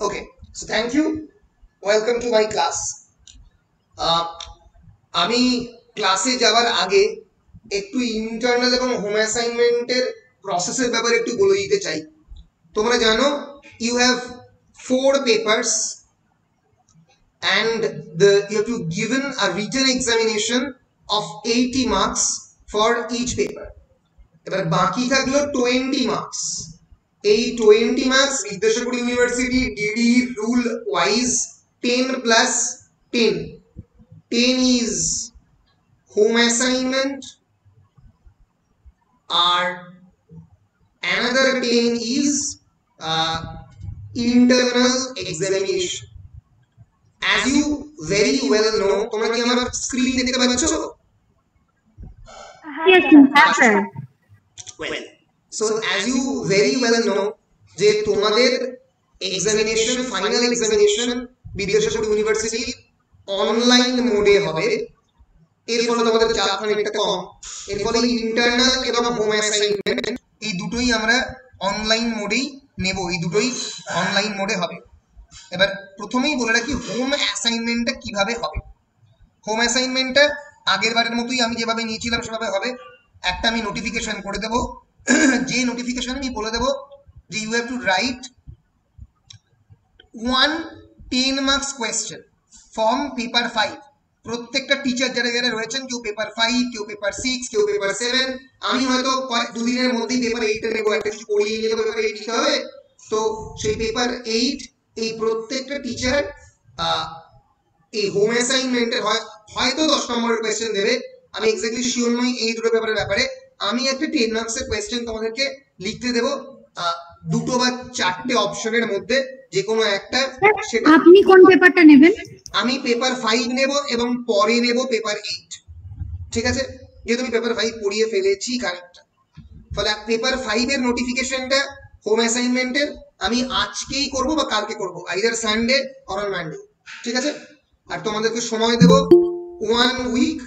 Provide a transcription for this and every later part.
Okay, so thank you. Welcome to my class. আমি ক্লাসে যাওয়ার আগে একটু ইন্টারনাল এবং হোম অ্যাসাইনমেন্টের প্রসেসের ব্যাপারে একটু বলে দিতে চাই। তোমরা জানো you have 4 papers and you have to given a written examination of 80 marks for each paper. এবার বাকি থাকলো 20 marks। এই 20 marks Vidyasagar university DD rule wise 10 plus 10 is home assignment or another 10 is internal examination. As you very well know, তোমরা কি আমার screen দেখতে পাচ্ছ? Yes, sir. Well, so as you very well know যে তোমাদের examination final examination Vidyasagar university online মোডে হবে। এর ফলে তোমাদের চাপ অনেকটা কম। এর ফলে ইন্টারনাল এবং হোম অ্যাসাইনমেন্ট এই দুটোই আমরা অনলাইন মোডেই নেব, এই দুটোই অনলাইন মোডে হবে। এবার প্রথমেই বলে রাখি হোম অ্যাসাইনমেন্টটা কিভাবে হবে। হোম অ্যাসাইনমেন্টটা আগের বারের মতোই আমি যেভাবে নিয়েছিলাম সেভাবে হবে। একটা আমি নোটিফিকেশন করে দেবো, যে নোটিফিকেশন আমি বলে দেবো যে you have to write 1 10 marks question from paper 5। প্রত্যেকটা টিচার যারা যারা রয়েছেন, কেউ পেপার 5, কেউ পেপার 6, কেউ পেপার 7, আমি হয়তো দুদিনের মধ্যেই পেপার 8 নেবো, একটা কিছু পড়িয়ে নিয়ে পেপার 8 দিতে হবে। তো সেই পেপার 8 এই প্রত্যেকটা টিচার এই হোম অ্যাসাইনমেন্টের হয়তো 10 নম্বরের কোয়েশ্চেন দেবে, আমি এক্স্যাক্টলি শিওর নই এই দুটো পেপারের ব্যাপারে। আমি একটা 10 মার্কসের কোয়েশ্চেন তোমাদেরকে লিখতে দেবো, দুটো বা চারটে অপশনের মধ্যে যে কোনো একটা। আপনি কোন পেপারটা নেবেন? আমি পেপার 5 নেব এবং পরে নেব পেপার 8। ঠিক আছে, যেহেতু আমি পেপার 5 পড়িয়ে ফেলেছি কারেক্টটা, ফলে পেপার 5 এর নোটিফিকেশনটা হোম অ্যাসাইনমেন্টের আমি আজকেই করব বা কালকে করব, either Sunday or on Monday. ঠিক আছে, আর তোমাদেরকে সময় দেব 1 উইক।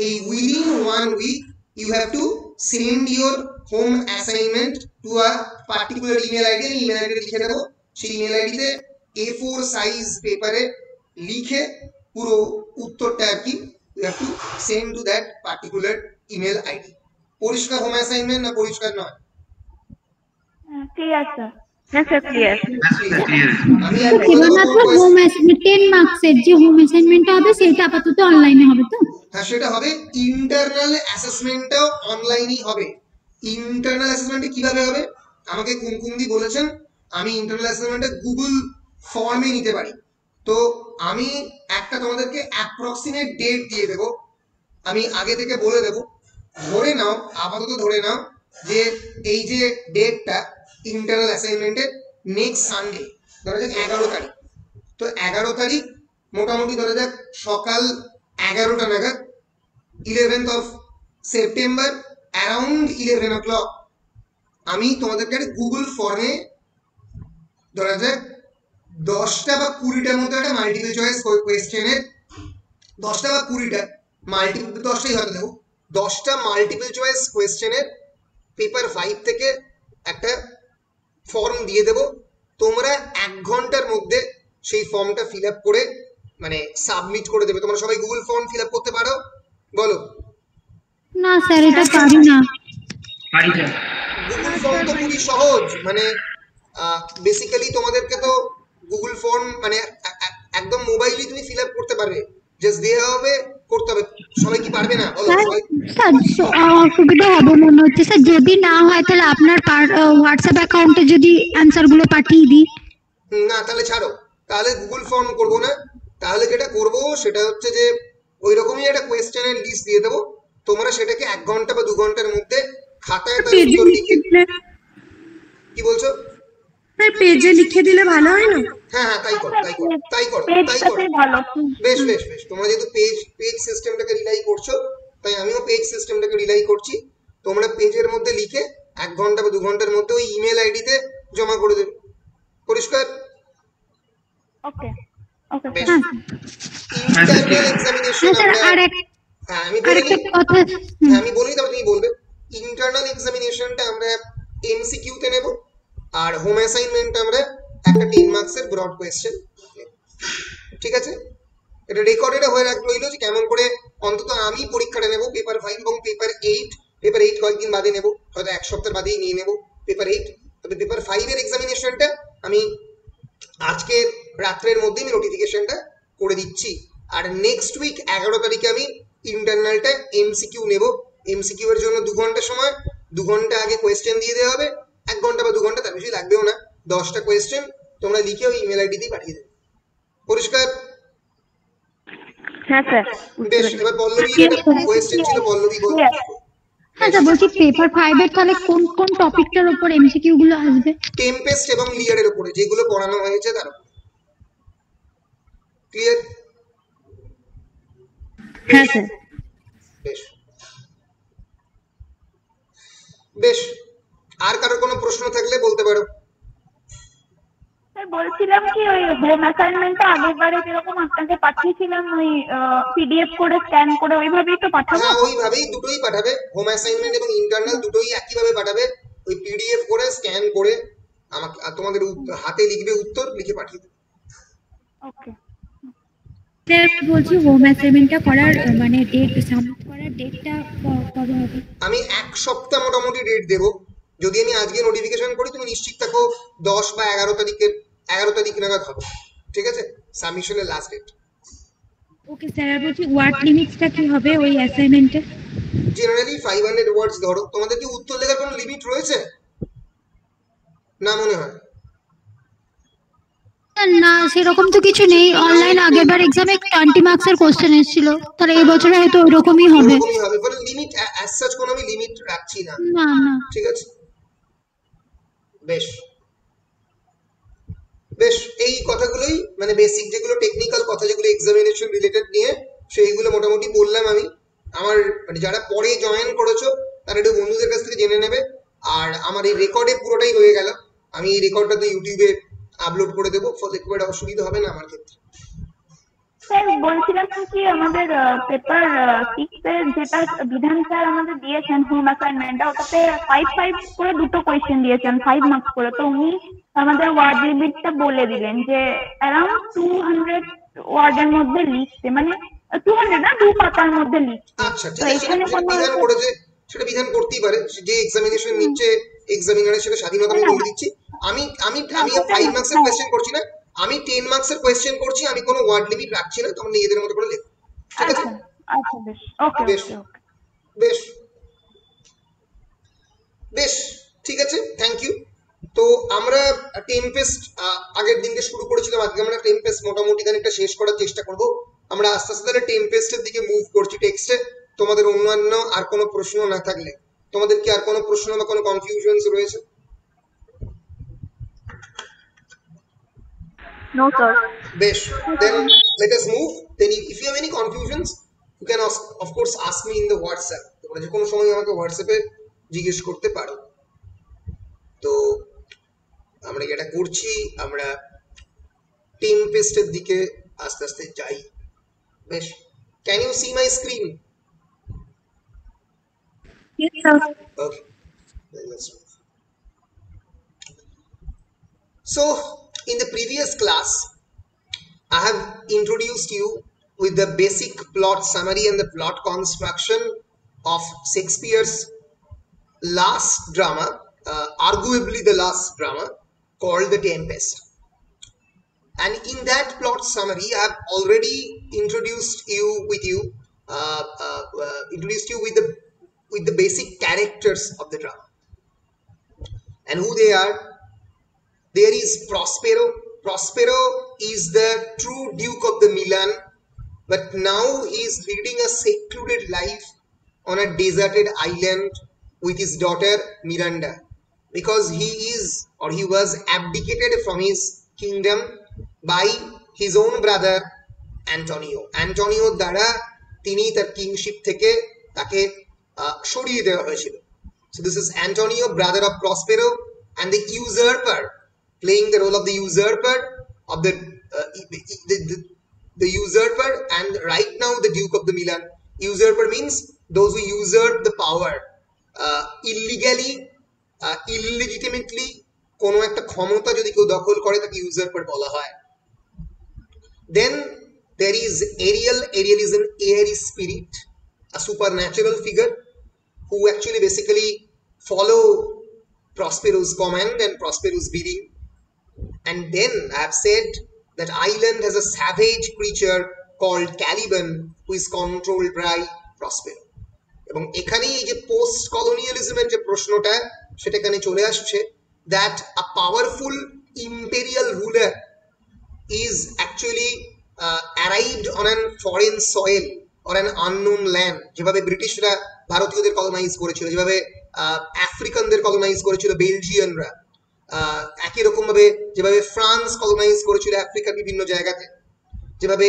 এই within 1 week you have to send your home assignment to a particular email id। আমি ইমেল আইডি লিখে দেবো, সেই ইমেল আইডিতে A4 সাইজ পেপারে লিখে পুরো উত্তরটা আর কি you have to send to that particular email id। পরিষ্কার হোম অ্যাসাইনমেন্ট না পরিষ্কার নয়? ঠিক আছে, স্যার ক্লিয়ার। আমি কেবলমাত্র হোম অ্যাসাইনমেন্ট 10 মার্কসের যে হোম অ্যাসাইনমেন্টটা হবে সেটা আপাতত অনলাইনে হবে তো? হ্যাঁ, সেটা হবে। ইন্টারনাল অ্যাসেসমেন্টটাও অনলাইনই হবে। ইন্টারনাল অ্যাসেসমেন্টে কিভাবে হবে আমাকে কুমকুমদি বলেছেন, আমি ইন্টারনাল অ্যাসেসমেন্টে গুগল ফর্মে নিতে পারি। তো আমি একটা তোমাদেরকে অ্যাপ্রক্সিমেট ডেট দিয়ে দেবো, আমি আগে থেকে বলে দেবো। ধরে নাও, আপাতত ধরে নাও যে এই যে ডেটটা ইন্টারনাল অ্যাসাইনমেন্টের নেক্সট সানডে, ধরা যাক 11 তারিখ। তো 11 তারিখ মোটামুটি ধরা যাক সকাল 11টা নাগাদ, 11th of September around 11 o'clock আমি তোমাদেরকে গুগল ফর্মে ধরা যাক 10টা বা 20টার মতো একটা মাল্টিপল চয়েস কোয়েশ্চেনের, 10টা বা 20টা মাল্টিপল, 10টাই হয়তো দেবো, 10টা মাল্টিপল চয়েস কোয়েশ্চেনের পেপার 5 থেকে একটা ফর্ম দিয়ে দেবো। তোমরা 1 ঘন্টার মধ্যে সেই ফর্মটা ফিল আপ করে মানে সাবমিট করে দেবে। তোমরা সবাই গুগল ফর্ম ফিল আপ করতে পারো? বলো। না স্যার, এটা পারি না। পারি না। গুগল ফর্ম তো খুবই সহজ, মানে বেসিক্যালি তোমাদেরকে তো গুগল ফর্ম মানে একদম মোবাইলেই তুমি ফিল আপ করতে পারবে, জাস্ট দেওয়া হবে, করতে হবে। সবাই কি পারবে না? বলো। স্যার অসুবিধা হবে মনে হচ্ছে স্যার, যদি না হয় তাহলে আপনার হোয়াটসঅ্যাপ অ্যাকাউন্টে যদি অ্যানসারগুলো পাঠিয়ে দিই। না, তাহলে ছাড়ো, তাহলে গুগল ফর্ম করবো না। তাহলে যেটা করবো সেটা হচ্ছে যে ওই রকমই একটা কোয়েশ্চেনের লিস্ট দিয়ে দেবো, তোমরা সেটাকে 1 ঘন্টা বা 2 ঘন্টার মধ্যে খাতায় তার উত্তর লিখে। কি বলছো? স্যার পেজে লিখে দিলে ভালো হয় না? হ্যাঁ, তাই করো। বেশ বেশ বেশ, তোমরা যেহেতু পেজ সিস্টেমটাকে রিলাই করছো, তাই আমিও পেজ সিস্টেমটাকে রিলাই করছি। তোমরা পেজের মধ্যে লিখে 1 ঘন্টা বা 2 ঘন্টার মধ্যে ওই ইমেল আইডিতে জমা করে দেবে। পরিষ্কার? ওকে। ইন্টারনাল এক্সামিনেশন আমি বলি, তারপর তুমি বলবে। ইন্টারনাল এক্সামিনেশনটা আমরা এমসিকিউ তে নেব, আর হোম অ্যাসাইনমেন্ট আমরা একটা 10 মার্কসের ব্রড কোয়েশ্চেন, ঠিক আছে? এটা রেকর্ডেড হয়ে রইল যে কেমন করে অন্তত আমি পরীক্ষাটা নেব পেপার 5 এবং পেপার 8। পেপার 8 কয়েকদিন বাদে নেব, হয়তো এক সপ্তাহ বাদেই নিয়ে নেব পেপার 8। তবে পেপার 5 এর এক্সামিনেশনটা আমি আজকে রাত্রের মধ্যে আমি নোটিফিকেশনটা করে দিচ্ছি। আর নেক্সট উইক 11 তারিখে আমি ইন্টারনালটা এমসিকিউ নেব। এমসিকিউ এর জন্য 2 ঘন্টা সময়, 2 ঘন্টা আগে কোয়েশ্চেন দিয়ে দেওয়া হবে, 1 ঘন্টা বা 2 ঘন্টা, তার বেশি লাগবেও না। 10টা কোয়েশ্চেন তোমরা লিখে ওই ইমেল আইডি দিয়ে পাঠিয়ে দেবে। পরিষ্কার? হ্যাঁ স্যার। বেশ, এবার পল্লবী একটা কোয়েশ্চেন ছিল, পল্লবী বল। হ্যাঁ স্যার, বলছি পেপার 5 এর তাহলে কোন কোন টপিকটার উপর এমসিকিউ গুলো আসবে? টেম্পেস্ট এবং লিয়ারের উপরে যেগুলো পড়ানো হয়েছে তার উপর। ক্লিয়ার? হ্যাঁ স্যার। বেশ বেশ, আর কারোর কোনো প্রশ্ন থাকলে বলতে পারো। স্যার বলছিলাম কি ওই হোম অ্যাসাইনমেন্টটা আগেরবারে যেরকম আপনাকে পাঠিয়েছিলাম ওই পিডিএফ করে স্ক্যান করে ওইভাবেই তো পাঠাবো? হ্যাঁ ওইভাবেই দুটোই পাঠাবে, হোম অ্যাসাইনমেন্ট এবং ইন্টারনাল দুটোই একইভাবে পাঠাবে। ওই পিডিএফ করে স্ক্যান করে আমাকে তোমাদের হাতে লিখবে, উত্তর লিখে পাঠিয়ে দেবে। ওকে স্যার বলছি হোম অ্যাসাইনমেন্টটা করার মানে ডেট, সাবমিট করার ডেটটা কবে হবে? আমি 1 সপ্তাহ মোটামুটি ডেট দেবো। যদি আমি আজকে নোটিফিকেশন করি তুমি নিশ্চিত থাকো 10 বা 11 তারিখ নাগাদ হবে, ঠিক আছে? সাবমিশনের লাস্ট ডেট। ওকে স্যার, আর বলছি ওয়ার্ড লিমিটটা কি হবে ওই অ্যাসাইনমেন্টে? জেনারেলি 500 ওয়ার্ডস ধরো। তোমাদের কি উত্তর লেখার কোনো লিমিট রয়েছে না মনে হয়? না সেরকম তো কিছু নেই। অনলাইন আগেরবার এক্সামে 20 মার্কসের কোশ্চেন এসেছিল, তাহলে এই বছরে হয়তো ওইরকমই হবে। ওরকমই হবে, মানে লিমিট অ্যাজ সাচ কোনো আমি লিমিট রাখছি না। না না, ঠিক আছে, বেশ বেশ। এই কথাগুলোই মানে বেসিক যেগুলো টেকনিক্যাল কথা, যেগুলো এক্সামিনেশন রিলেটেড নিয়ে, সেইগুলো মোটামুটি বললাম আমি। আমার মানে যারা পরে জয়েন করেছো তারা একটু বন্ধুদের কাছ থেকে জেনে নেবে। আর আমার এই রেকর্ডে পুরোটাই রয়ে গেল, আমি এই রেকর্ডটা তো ইউটিউবে আপলোড করে দেবো, ফলে খুব একটা অসুবিধা হবে না আমার ক্ষেত্রে। স্যার বলছিলাম কি আমাদের পেপার 6 এর যেটা বিধান স্যার আমাদের দিয়েছেন হোম অ্যাসাইনমেন্টটা, ওটাতে 5 করে দুটো কোয়েশ্চেন দিয়েছেন 5 মার্কস করে। তো উনি আমাদের ওয়ার্ড লিমিটটা বলে দিলেন যে অ্যারাউন্ড 200 ওয়ার্ডের মধ্যে লিখতে, মানে 200 না 2 পাতার মধ্যে লিখতে। আচ্ছা তো ঠিক আছে, এখানে সেটা বিধান করেছে, সেটা বিধান করতেই পারে। যে এক্সামিনেশন নিচ্ছে এক্সামিনারের সেটা স্বাধীনতা আমি বলে দিচ্ছি। আমি আমি আমি 5 মার্কসের কোয়েশ্চেন করছি না, আমি 10 মার্কসের কোয়েশ্চেন করছি। আমি কোনো ওয়ার্ড লিমিট রাখছি না, তোমরা নিজেদের মতো করে লেখো, ঠিক আছে? আচ্ছা বেশ, ওকে বেশ ওকে ওকে বেশ বেশ, ঠিক আছে, থ্যাংক ইউ। তো আমরা টেম্পেস্ট আগের দিনকে শুরু করেছিলাম, আজকে আমরা টেম্পেস্ট মোটামুটি খানিকটা শেষ করার চেষ্টা করব। আমরা আস্তে আস্তে তাহলে টেম্পেস্টের দিকে মুভ করছি টেক্সটে। তোমাদের অন্যান্য আর কোনো প্রশ্ন না থাকলে, তোমাদের কি আর কোনো প্রশ্ন বা কোনো কনফিউশনস রয়েছে? No sir. বেশ, then let us move. Then if you have any confusions you can of course ask me in the WhatsApp. তোমরা যে কোনো সময় আমাকে হোয়াটসঅ্যাপে জিজ্ঞেস করতে পারো। তো আমরা যেটা করছি, আমরা টেম্পেস্টের দিকে আস্তে আস্তে যাই। বেশ, can you see my screen? Yes, sir. Okay, then let's move. So in the previous class I have introduced you with the basic plot summary and the plot construction of Shakespeare's last drama, arguably the last drama, called The Tempest. And in that plot summary I have already introduced you with the basic characters of the drama and who they are. There is Prospero. Prospero is the true Duke of the Milan, but now he is leading a secluded life on a deserted island with his daughter Miranda, because he was abdicated from his kingdom by his own brother Antonio. Antonio দ্বারা তিনি তার kingship থেকে তাকে সরিয়ে দেওয়া হয়েছিল। So this is Antonio, brother of Prospero, and the usurper, playing the role of the usurper of the usurper, and right now the Duke of the Milan. Usurper means those who usurp the power illegally, illegitimately, কোনো একটা ক্ষমতা যদি কেউ দখল করে তাকে ইউজারপার বলা হয়। Then there is Ariel. Ariel is an airy spirit, a supernatural figure who actually basically follow Prospero's command and Prospero's bidding. And then I have said that island has a savage creature called Caliban who is controlled by Prospero. এবং এখানেই এই যে post কলোনিয়ালিজমের যে প্রশ্নটা সেটা এখানে চলে আসছে, that a powerful imperial ruler is actually arrived on an foreign soil or an unknown land. যেভাবে ব্রিটিশরা ভারতীয়দের কলোনাইজ করেছিল, যেভাবে আফ্রিকানদের কলোনাইজ করেছিল বেলজিয়ানরা, একই রকম ভাবে যেভাবে ফ্রান্স কলোনাইজ করেছিল আফ্রিকার বিভিন্ন জায়গাতে, যেভাবে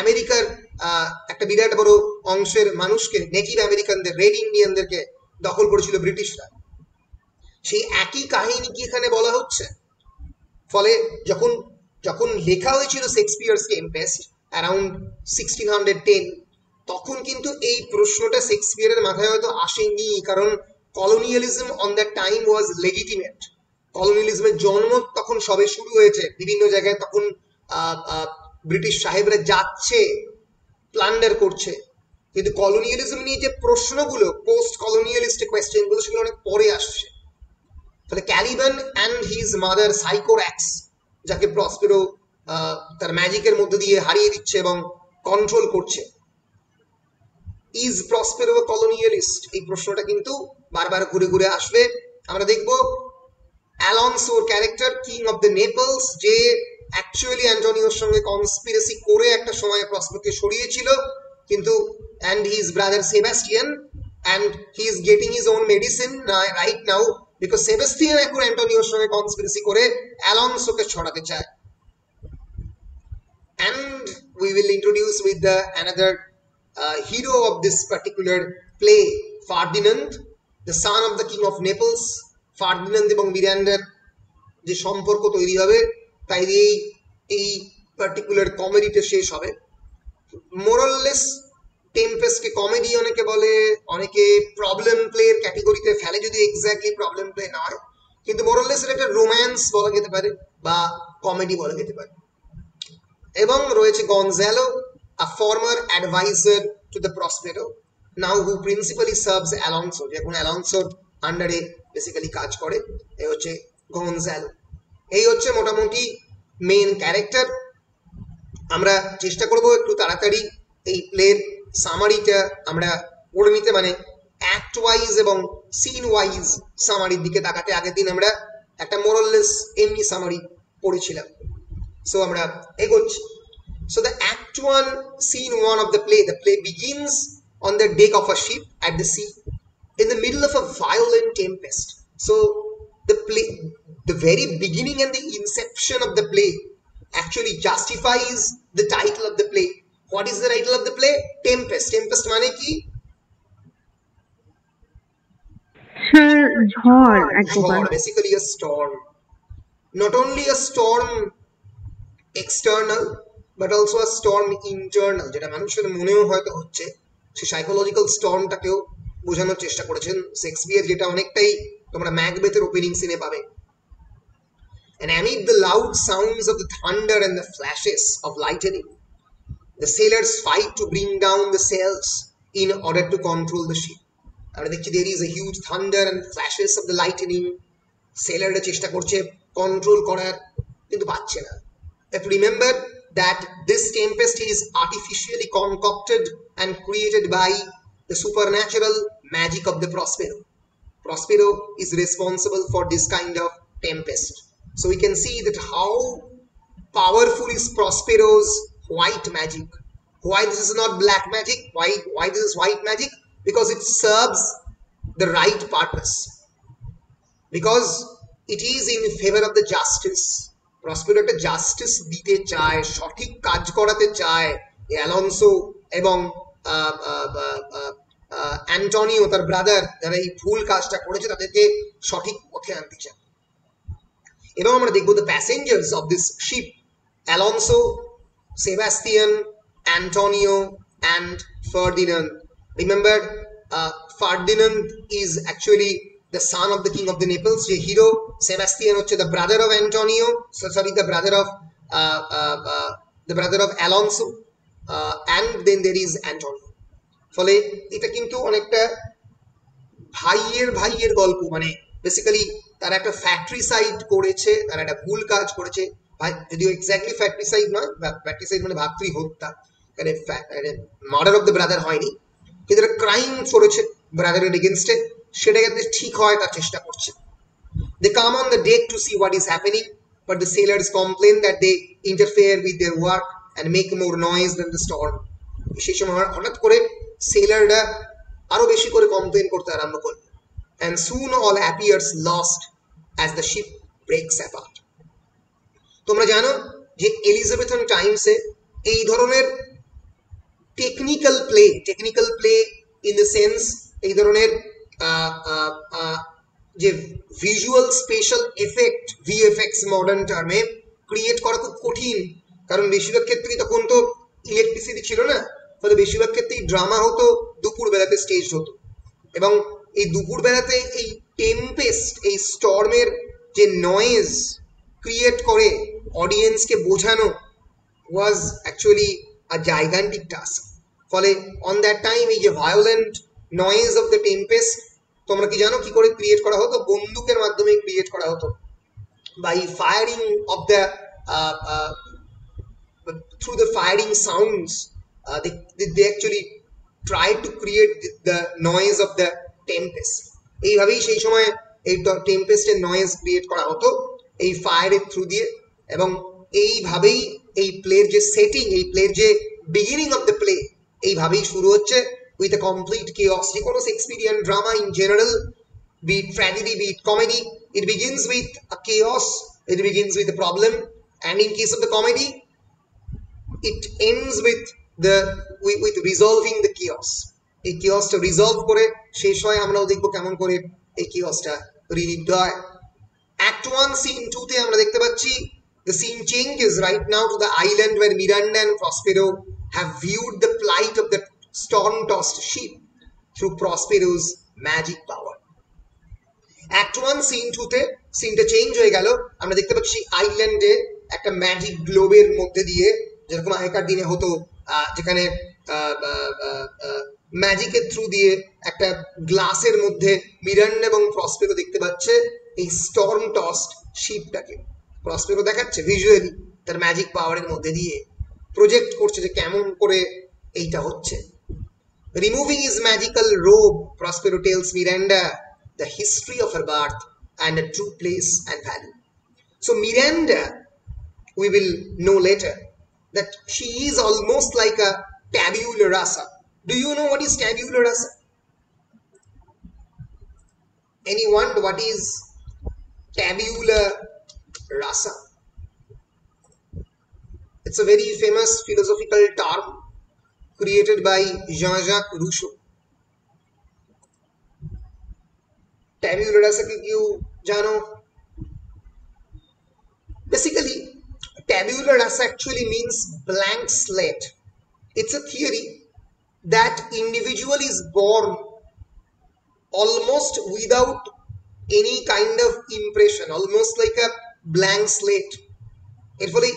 আমেরিকার একটা বিরাট বড় অংশের মানুষকে, নেটিভ আমেরিকানদের, রেড ইন্ডিয়ানদেরকে দখল করেছিল ব্রিটিশরা, সেই একই কাহিনী কি এখানে বলা হচ্ছে? ফলে যখন যখন লেখা হয়েছিল শেক্সপিয়ার্স টেম্পেস্ট অ্যারাউন্ড 1610, তখন কিন্তু এই প্রশ্নটা শেক্সপিয়ারের মাথায় হয়তো আসেনি, কারণ colonialism on that time was legitimate. কলোনিয়ালিজমের জন্ম তখন সবে শুরু হয়েছে, বিভিন্ন জায়গায় তখন ব্রিটিশ সাহেবরা যাচ্ছে, প্লান্ডার করছে, কিন্তু কলোনিয়ালিজম নিয়ে যে প্রশ্নগুলো, পোস্ট কলোনিয়ালিস্ট কোয়েশ্চেনগুলো, সেগুলো অনেক পরে আসছে। তাহলে ক্যালিবান অ্যান্ড হিজ মাদার সাইকোর্যাক্স, যাকে প্রসপেরো তার ম্যাজিকের মধ্যে দিয়ে হারিয়ে দিচ্ছে এবং কন্ট্রোল করছে, ইজ প্রসপেরো কলোনিয়ালিস্ট? এই প্রশ্নটা কিন্তু বারবার ঘুরে ঘুরে আসবে। আমরা দেখব অ্যালনসোর character, king of the Naples, যে অ্যাকচুয়ালি অ্যান্টোনিওর সঙ্গে কনস্পিরেসি করে একটা সময় প্রসপেরোকে সরিয়েছিল, কিন্তু and his brother Sebastian, and he is getting his own medicine right now, because Sebastian এখন অ্যান্টোনিওর সঙ্গে কনস্পিরেসি করে অ্যালনসোকে ছড়াতে চায়। And we will introduce with the another hero of this particular play, Ferdinand, the son of the king of Naples. ফার্ডিনান্দ এবং মিরান্ডার যে সম্পর্ক তৈরি হবে, তাই দিয়েই এই পার্টিকুলার কমেডিটা শেষ হবে। মোরাললেস টেম্পেস্টকে কমেডি অনেকে বলে, অনেকে প্রবলেম প্লের ক্যাটেগরিতে ফেলে, যদি এক্স্যাক্টলি প্রবলেম প্লে না হয়, কিন্তু মোরাললেস এর একটা রোম্যান্স বলা যেতে পারে বা কমেডি বলা যেতে পারে। এবং রয়েছে Gonzalo, a former advisor to the Prospero, now who principally serves Alonso, যে এখন অ্যালনসোর আন্ডারে বেসিক্যালি কাজ করে। এই হচ্ছে গনজালো। এই হচ্ছে মোটামুটি মেন ক্যারেক্টার। আমরা চেষ্টা করব একটু তাড়াতাড়ি এই প্লের সামারিটা আমরা পড়ে নিতে, মানে অ্যাক্ট ওয়াইজ এবং সিন ওয়াইজ সামারির দিকে তাকাতে। আগের দিন আমরা একটা মোরাললেস এমনি সামারি পড়েছিলাম, সো আমরা এগোচ্ছি। So the act 1, scene 1 of the play begins on the deck of a ship at the sea in the middle of a violent tempest. So the very beginning and the inception of the play actually justifies the title of the play. What is the title of the play? Tempest. Tempest মানে কি? ঝড়, basically a storm. Not only a storm external but also a storm internal, যেটা মানুষের মনেও হয়তো হচ্ছে। সে psychological স্টর্মটাকেও বোঝানোর চেষ্টা করেছেন শেক্সপিয়ার, যেটা অনেকটাই তোমরা ম্যাকবেথের ওপেনিং সিনে পাবে। And amid the loud sounds of the thunder and the flashes of lightning, the sailors fight to bring down the sails in order to control the ship. আমরা দেখছি there is a huge thunder and flashes of the lightning. সেলাররা চেষ্টা করছে control করার, কিন্তু পাচ্ছে না। You have to remember that this tempest is artificially concocted and created by the supernatural magic of the Prospero. Prospero is responsible for this kind of tempest. So we can see that how powerful is Prospero's white magic. Why this is not black magic? Why this is white magic? Because it serves the right purpose. Because it is in favor of the justice. প্রসপেরো একটা justice দিতে চায়, সঠিক কাজ করাতে চায় অ্যালনসো এবং Antonio তার brother, যারা এই ভুল কাজটা করেছে তাদেরকে সঠিক পথে আনতে চায়। এবং আমরা দেখবো the passengers of this ship, Alonso, Sebastian, Antonio and Ferdinand. Remember, Ferdinand is actually the son of the king of the Naples, যে হিরো সেবাস্টিয়ান হচ্ছে the brother of Antonio, the brother of Alonso, and then there is Antonio. ফলে এটা কিন্তু অনেকটা ভাইয়ের গল্প, মানে basically তারা একটা ফ্যাক্টরিসাইড করেছে, তারা একটা ভুল কাজ করেছে, যদিও এক্স্যাক্টলি ফ্যাক্টরিসাইড নয়, ফ্যাক্টরিসাইড মানে ভাতৃ হত্যা, মার্ডার অফ দ্য ব্রাদার হয়নি, কিন্তু একটা ক্রাইম করেছে ব্রাদারের এগেনস্টে, সেটা যাতে ঠিক হয় তার চেষ্টা করছে। They come on the deck to see what is happening, but the sailors complain that they interfere with their work and make more noise than the storm. সেই সময় হঠাৎ করে সেলাররা আরো বেশি করে কমপ্লেন করতে আরম্ভ করলো। And soon all appears lost as the ship breaks apart. তোমরা জানো যে এলিজাবেথান টাইমসে এই ধরনের technical play in the sense, এই ধরনের যে visual special effect, VFX modern টার্মে ক্রিয়েট করা খুব কঠিন, কারণ বেশিরভাগ ক্ষেত্রেই তখন তো ইলেকট্রিসিটি ছিল না, ফলে বেশিরভাগ ক্ষেত্রেই ড্রামা হতো দুপুর বেলাতে স্টেজ হতো, এবং এই দুপুর বেলাতে এই টেম্পেস্ট, এই স্টর্মের যে নয়েজ ক্রিয়েট করে অডিয়েন্সকে বোঝানো was actually a gigantic task. ফলে অন দ্যাট টাইম এই যে violent noise of the Tempest, তোমরা কি জানো কি করে ক্রিয়েট করা হতো? বন্দুকের মাধ্যমে ক্রিয়েট করা হতো, by firing of the through the firing sounds. They actually tried to create the noise of the tempest. এইভাবেই সেই সময় এই টেম্পেস্টের নয়েজ ক্রিয়েট করা হতো এই ফায়ারের থ্রু দিয়ে, এবং এইভাবেই এই প্লের যে সেটিং, এই প্লের যে বিগিনিং অফ দ্য প্লে, এইভাবেই শুরু হচ্ছে উইথ এ কমপ্লিট কেওস। যে কোনো Shakespearean drama in general, be it tragedy, be it comedy, it begins with a chaos, it begins with a problem, and in case of the comedy it ends with resolving the chaos. এই chaosটা resolve করে শেষ হয়, আমরাও দেখবো কেমন করে এই chaosটা relieved হয়। Act 1 scene 2 তে আমরা দেখতে পাচ্ছি the scene changes right now to the island where Miranda and Prospero have viewed the plight of the storm-tossed ship through Prospero's magic power. Act 1 scene 2 তে সিনটা চেঞ্জ হয়ে গেল, আমরা দেখতে পাচ্ছি আইল্যান্ডে একটা ম্যাজিক গ্লোবের মধ্যে দিয়ে, যেরকম আগেকার দিনে হতো, যেখানে ম্যাজিকের থ্রু দিয়ে একটা গ্লাসের মধ্যে মিরান্ডা এবং প্রসপেরো দেখতে পাচ্ছে এই স্টর্ম টসড শিপটাকে। প্রসপেরো দেখাচ্ছে ভিজুয়ালি তার ম্যাজিক পাওয়ারের মধ্যে দিয়ে, প্রজেক্ট করছে যে কেমন করে এইটা হচ্ছে। Removing his magical robe, Prospero tells Miranda the history of her birth and a true place and value. So Miranda, we will know later that she is almost like a tabula rasa. Do you know what is tabula rasa? Anyone? What is tabula rasa? It's a very famous philosophical term created by Jean-Jacques Rousseau. tabula rasa ki you jano? Basically tabula rasa actually means blank slate. It's a theory that individual is born almost without any kind of impression, almost like a blank slate. এর ফলে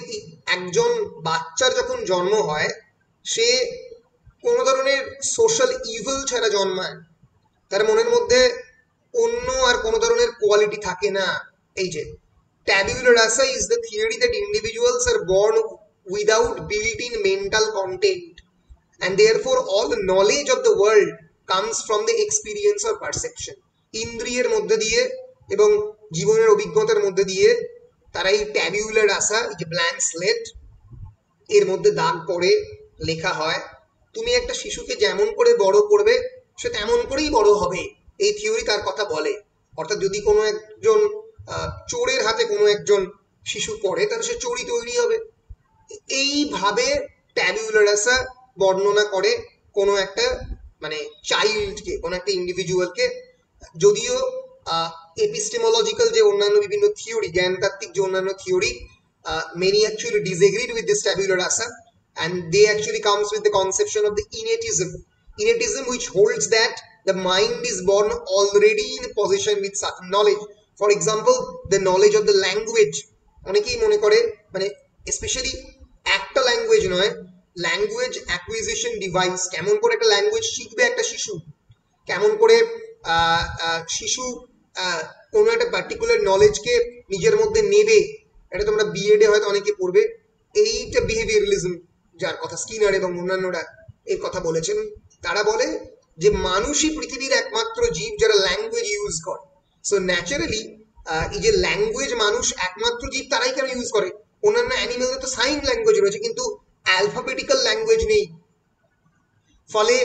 একজন বাচ্চার যখন জন্ম হয় সে কোনো ধরনের social evil ছাড়া জন্মায়, তার মনের মধ্যে অন্য আর কোনো ধরনের কোয়ালিটি থাকে না। এই যে tabula rasa is the theory that individuals are born without built-in mental content, and therefore all knowledge of the world comes from the experience or perception. ইন্দ্রিয়ের মধ্যে দিয়ে এবং জীবনের অভিজ্ঞতার মধ্যে দিয়ে তারা এই tabula rasa, এই যে ব্ল্যাঙ্ক স্লেট, এর মধ্যে দাগ পড়ে লেখা হয় তুমি একটা শিশুকে যেমন করে বড় করবে সে তেমন করেই বড় হবে। এই থিওরি তার কথা বলে। অর্থাৎ যদি কোনো একজন চোরের হাতে কোনো একজন শিশু পড়ে তাহলে সে চোরই তৈরি হবে। এইভাবে tabula rasa বর্ণনা করে কোনো একটা মানে চাইল্ডকে, কোনো একটা ইন্ডিভিজুয়ালকে। যদিও এপিস্টেমোলজিক্যাল যে অন্যান্য বিভিন্ন থিওরি, জ্ঞানতাত্ত্বিক যে অন্যান্য theory, many actually disagreed with this tabula rasa, and they actually comes with the conception of the innatism which holds that the mind is born already in possession with certain knowledge. For example, the knowledge of the language. অনেকেই মনে করে মানে specially একটা language নয়, language acquisition device, কেমন করে একটা language শিখবে একটা শিশু, কেমন করে শিশু কোনো একটা পার্টিকুলার নলেজকে নিজের মধ্যে নেবে, এটা তোমরা বিএডে হয়তো অনেকে পড়বে। এইটা বিহেভিয়ারালিজম, যার কথা স্কিনার এবং অন্যান্যরা এর কথা বলেছেন। তারা বলে যে মানুষই পৃথিবীর একমাত্র জীব যারা ল্যাঙ্গুয়েজ ইউজ করে। সো ন্যাচারালি এই যে ল্যাঙ্গুয়েজ মানুষ একমাত্র জীব তারাই কেন ইউজ করে? অন্যান্য অ্যানিমেলদের তো সাইন ল্যাঙ্গুয়েজ রয়েছে, কিন্তু অ্যালফাবেটিক্যাল ল্যাঙ্গুয়েজ নেই। ফলে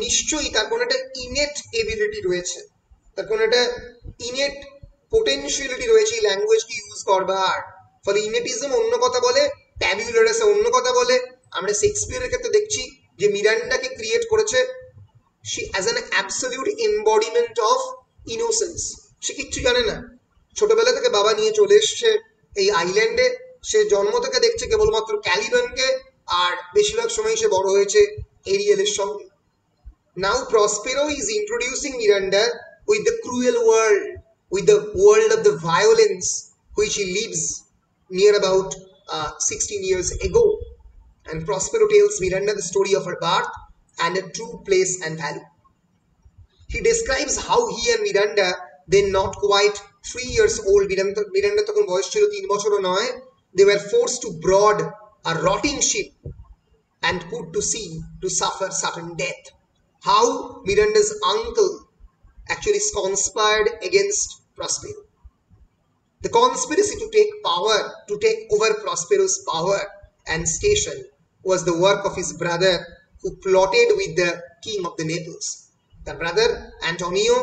নিশ্চয়ই তার কোনো একটা ইনেট এবিলিটি রয়েছে, তার কোনো একটা ইনেট পোটেনশিয়ালিটি রয়েছে এই ল্যাঙ্গুয়েজকে ইউজ করবার। ফলে ইনেটিজম অন্য কথা বলে, ট্যাবুলারাস অন্য কথা বলে। আমরা শেক্সপিয়ারের ক্ষেত্রে দেখছি যে মিরান্ডাকে ক্রিয়েট করেছে she as an absolute embodiment of innocence। সে কিচ্ছু জানে না, ছোটবেলা থেকে বাবা নিয়ে চলে এসছে এই আইল্যান্ডে, সে জন্ম থেকে দেখছে কেবলমাত্র ক্যালিবানকে, আর বেশিরভাগ সময় সে বড় হয়েছে এরিয়েলের সঙ্গে। Now Prospero is introducing Miranda with the cruel world, with the world of the violence which he lives near about 16 years ago. And Prospero tells Miranda the story of her birth and a true place and value. He describes how he and Miranda, then not quite 3 years old, Miranda তখন বয়স ছিল 3 বছরও নয়, they were forced to board a rotting ship and put to sea to suffer certain death. How Miranda's uncle actually conspired against Prospero. The conspiracy to take power, to take over Prospero's power and station was the work of his brother, who plotted with the king of the Naples. The brother Antonio,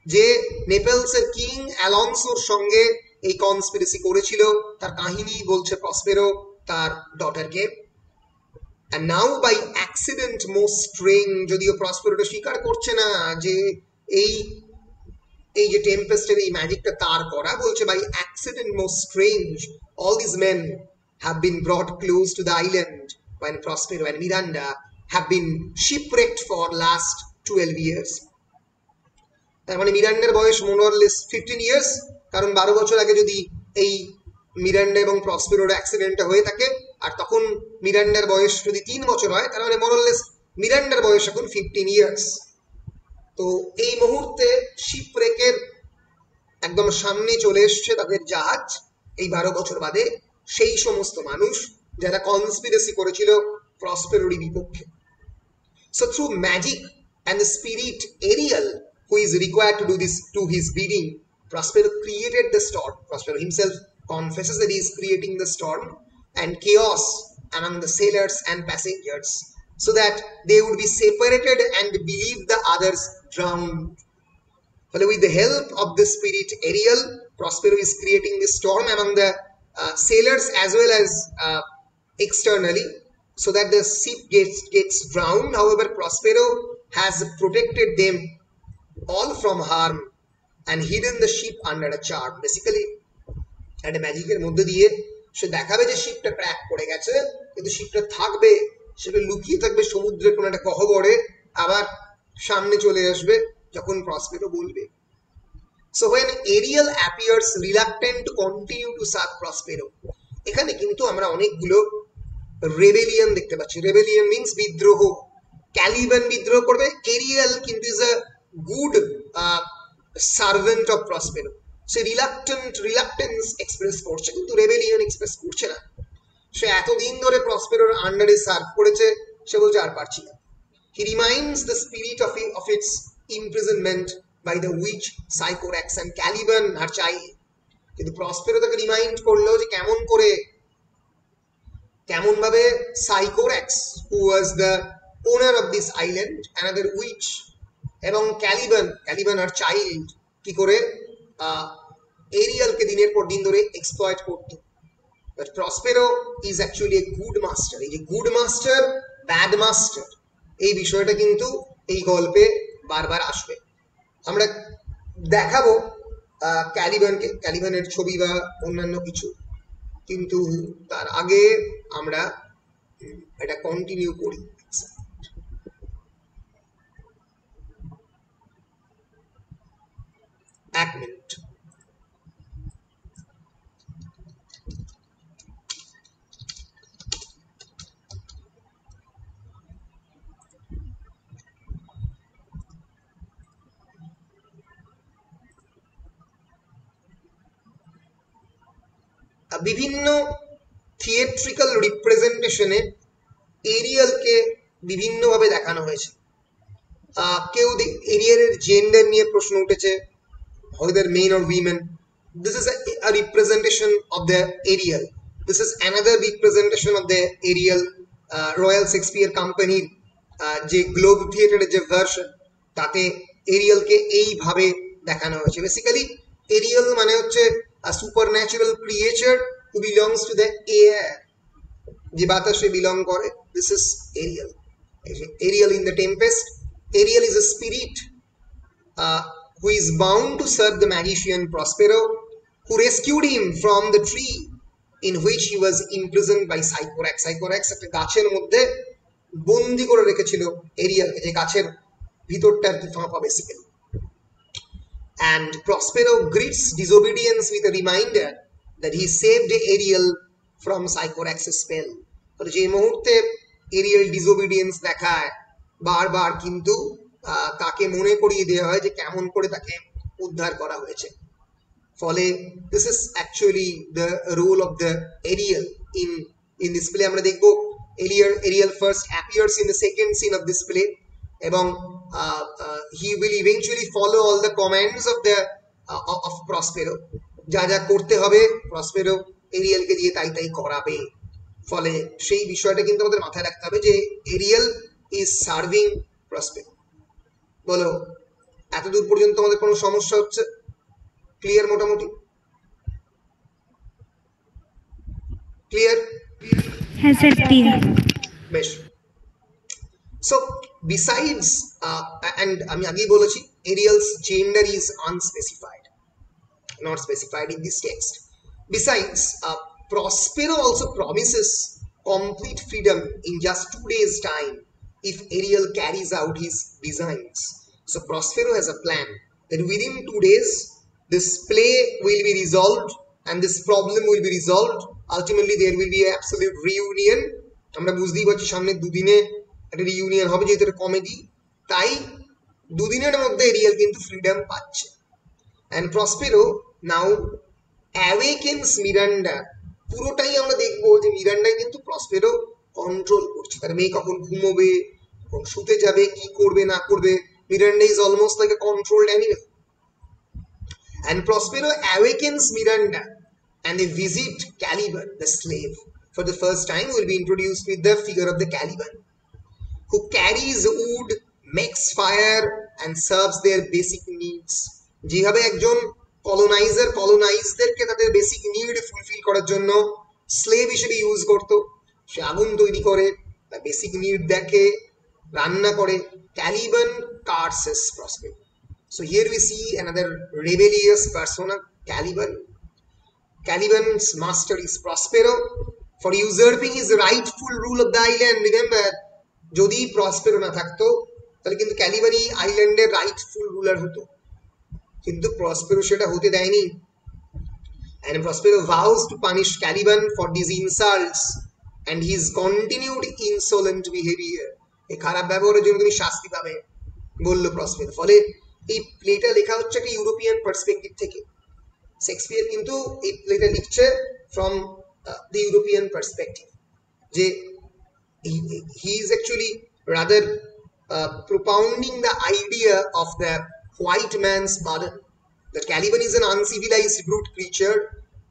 যে নেপলসের king অ্যালনসোর সঙ্গে এই conspiracy করেছিল, তার কাহিনী বলছে প্রসপেরো তার ডটারকে। And now by accident most strange, যদিও প্রসপেরোটা স্বীকার করছে না যে এই যে টেম্পেস্টের এই ম্যাজিকটা তার করা, বলছে by accident most strange all these men have been brought close to the island when Prospero and Miranda have been shipwrecked for last 12 years. তার মানে মিরান্ডার বয়স মোরলেস 15 ইয়ার্স, কারণ 12 বছর আগে যদি এই মিরান্ডা এবং প্রসপেরোর অ্যাক্সিডেন্টটা হয়ে থাকে, আর তখন মিরান্ডার বয়স যদি 3 বছর হয়, তার মানে মোরলেস মিরান্ডার বয়স এখন 15 ইয়ার্স। তো এই মুহূর্তে শিপরেকের একদম সামনে চলে এসছে তাদের জাহাজ, এই 12 বছর বাদে সেই সমস্ত মানুষ যারা কনস্পিরেসি করেছিল প্রসপেরোরই বিপক্ষে। So through magic and the spirit Ariel, who is required to do this to his bidding, Prospero created the storm. Prospero himself confesses that he is creating the storm and chaos among the sailors and passengers, so that they would be separated and believe the others drowned. But with the help of the spirit Ariel, Prospero is creating this storm among the sailors as well as externally, so that the ship gets drowned. However, Prospero has protected them all from harm and hidden the ship under a charm. Basically, একটা ম্যাজিকের মধ্যে দিয়ে সে দেখাবে যে শিপটা crack করে গেছে, কিন্তু শিপটা থাকবে, সেটা লুকিয়ে থাকবে সমুদ্রের কোনো একটা গহ্বরে, আবার সামনে চলে আসবে যখন প্রসপেরো বলবে। So when Ariel appears reluctant to continue to serve Prospero, এখানে কিন্তু আমরা অনেকগুলো রেবেলিয়ন দেখতে পাচ্ছি। রেবেলিয়ন মিন্স বিদ্রোহ। ক্যালিবান বিদ্রোহ করবে, এরিয়েল কিন্তু is a good servant of Prospero. সে রিলাক্টেন্স এক্সপ্রেস করছে, কিন্তু রেবেলিয়ন এক্সপ্রেস করছে না। সে এতদিন ধরে প্রসপেরোর আন্ডারে সার্ভ করেছে, সে বলছে আর পারছি না। He reminds the spirit of its imprisonment by the witch Sycorax and Caliban her child. কিন্তু প্রসপেরো তাকে রিমাইন্ড করলো যে কেমন ভাবে সাইকোরাক্স, who was the owner of this island, another witch, এবং ক্যালিবান আর চাইল্ড কি করে এরিয়ালকে দিনের পর দিন ধরে এক্সপ্লয়েট করতো। But Prospero is actually a good master. এই যে গুড মাস্টার ব্যাড মাস্টার, এই বিষয়টা কিন্তু এই গল্পে বারবার আসবে। আমরা দেখাবো ক্যালিবানের ছবি বা অন্যান্য কিছু, কিন্তু তার আগে আমরা এটা কন্টিনিউ করি। এক মিনিট। বিভিন্ন থিয়েট্রিক্যাল রিপ্রেজেন্টেশনে এরিয়ালকে বিভিন্নভাবে দেখানো হয়েছে। কেউ এরিয়ালের জেন্ডার নিয়ে প্রশ্ন উঠেছে, whether men or women. This is a representation of the Ariel. This is another representation of the Ariel. Royal Shakespeare Company যে গ্লোব থিয়েটারের যে ভার্সন, তাতে এরিয়ালকে এইভাবে দেখানো হয়েছে। বেসিক্যালি এরিয়াল মানে হচ্ছে a supernatural creature who belongs to the air, যে বাতাসে বিলং করে। This is Ariel. Ariel in the Tempest. Ariel is a spirit who is bound to serve the magician Prospero, who rescued him from the tree in which he was imprisoned by Sycorax. Sycorax একটা গাছের মধ্যে বন্দি করে রেখেছিল এরিয়ালকে, যে গাছের ভিতরটা আর কি ফাঁপা basically. And Prospero greets disobedience with a reminder that he saved Ariel from Sycorax's spell. ফলে যে মুহূর্তে এরিয়াল ডিসোবিডিয়েন্স দেখায় বারবার, কিন্তু তাকে মনে করিয়ে দেওয়া হয় যে কেমন করে তাকে উদ্ধার করা হয়েছে। ফলে this is actually the role of the Ariel in this play. আমরা দেখবো Ariel first appears in the second scene of this play, এবং he will eventually follow all the commands of Prospero. যা যা করতে হবে প্রসপেরো এরিয়ালকে দিয়ে তাই তাই করাবে। ফলে সেই বিষয়টা কিন্তু আমাদের মাথায় রাখতে হবে যে এরিয়াল ইজ সার্ভিং প্রসপেরো। বলো, এতদূর পর্যন্ত আমাদের কোনো সমস্যা হচ্ছে? ক্লিয়ার? মোটামুটি ক্লিয়ার? হ্যাঁ স্যার, ক্লিয়ার। বেশ। সো বিসাইডস, অ্যান্ড আমি আগেই বলেছি, Ariel's gender is unspecified, not specified in this text. Besides, Prospero also promises complete freedom in just 2 days' time if Ariel carries out his designs. So Prospero has a plan that within 2 days this play will be resolved and this problem will be resolved. Ultimately there will be an absolute reunion. আমরা বুঝতেই পারছি সামনে দুদিনে একটা reunion হবে, যেহেতু এটা comedy, তাই দুদিনের মধ্যে এরিয়াল কিন্তু ফ্রিডম পাচ্ছে। And Prospero now awakens Miranda. পুরোটাই আমরা দেখবো যে মিরান্ডাই কিন্তু প্রসপেরো কন্ট্রোল করছে। তার মেয়ে কখন ঘুমোবে, কখন শুতে যাবে, কি করবে না করবে, Miranda is almost like a controlled animal. And Prospero awakens Miranda and they visit Caliban, the slave. For the first time we'll be introduced with the figure of the Caliban, who carries wood, makes fire and serves their basic needs. যেভাবে একজন কলোনাইজদেরকে তাদের basic need fulfil করার জন্য slave হিসেবে use করতো, সে আগুন তৈরি করে, বেসিক নিড দেখে, রান্না করে, Caliban কার্সেস প্রসপেরো। So here we see another rebellious persona, Caliban. Caliban's master is Prospero for usurping his rightful rule of the island. Remember, যদি প্রসপেরো না থাকতো তাহলে কিন্তু ক্যালিবানই আইল্যান্ডের রাইটফুল রুলার হতো, কিন্তু প্রসপেরো সেটা হতে দেয়নি। And Prospero vows to punish Caliban for these insults and his continued insolent behavior. এই খারাপ ব্যবহারের জন্য তুমি শাস্তি পাবে বলল প্রসপেরো। ফলে এই প্লেটা লেখা হচ্ছে একটা ইউরোপিয়ান পার্সপেক্টিভ থেকে। শেক্সপিয়ার কিন্তু এই প্লেটা লিখছে ফ্রম দ্য ইউরোপিয়ান পার্সপেক্টিভ, যে he is actually rather propounding the idea of the white man's burden, that Caliban is an uncivilized brute creature,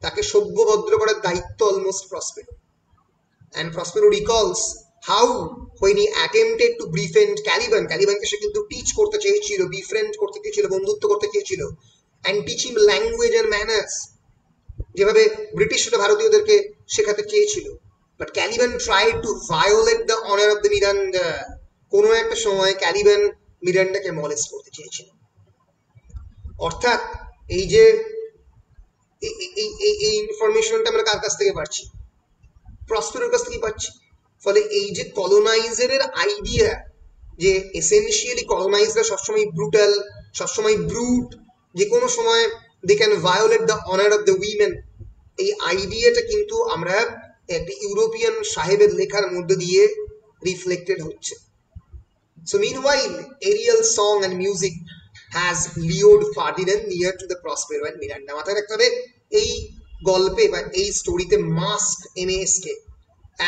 তাকে সভ্য ভদ্র করার দায়িত্ব almost প্রসপেরো। And Prospero recalls how when he attempted to befriend Caliban, ক্যালিবানকে সে কিন্তু teach করতে চেয়েছিল, বিফ্রেন্ড করতে চেয়েছিল, বন্ধুত্ব করতে চেয়েছিল, and teach him language and manners, যেভাবে ব্রিটিশরা ভারতীয়দেরকে শেখাতে চেয়েছিল। But Caliban tried to violate the honor of the Miranda. কোনো একটা সময় ক্যালিবান মিরান্ডাকে মলেস্ট করতে চেয়েছিল। অর্থাৎ এই যে এই ইনফরমেশনটা আমরা কার কাছ থেকে পাচ্ছি? প্রসপেরোর কাছ থেকে পাচ্ছি। ফলে এই যে কলোনাইজারের আইডিয়া, যে এসেনশিয়ালি কলোনাইজার সবসময় ব্রুটাল, সবসময় ব্রুট, যে কোনো সময় they can violate the honour of the women, এই আইডিয়াটা কিন্তু আমরা একটা ইউরোপিয়ান সাহেবের লেখার মধ্যে দিয়ে রিফ্লেক্টেড হচ্ছে। So meanwhile, Ariel's song and music has lured Ferdinand near to the Prospero and Miranda. মাথায় রাখতে হবে এই গল্পে বা এই স্টোরিতে mask MASK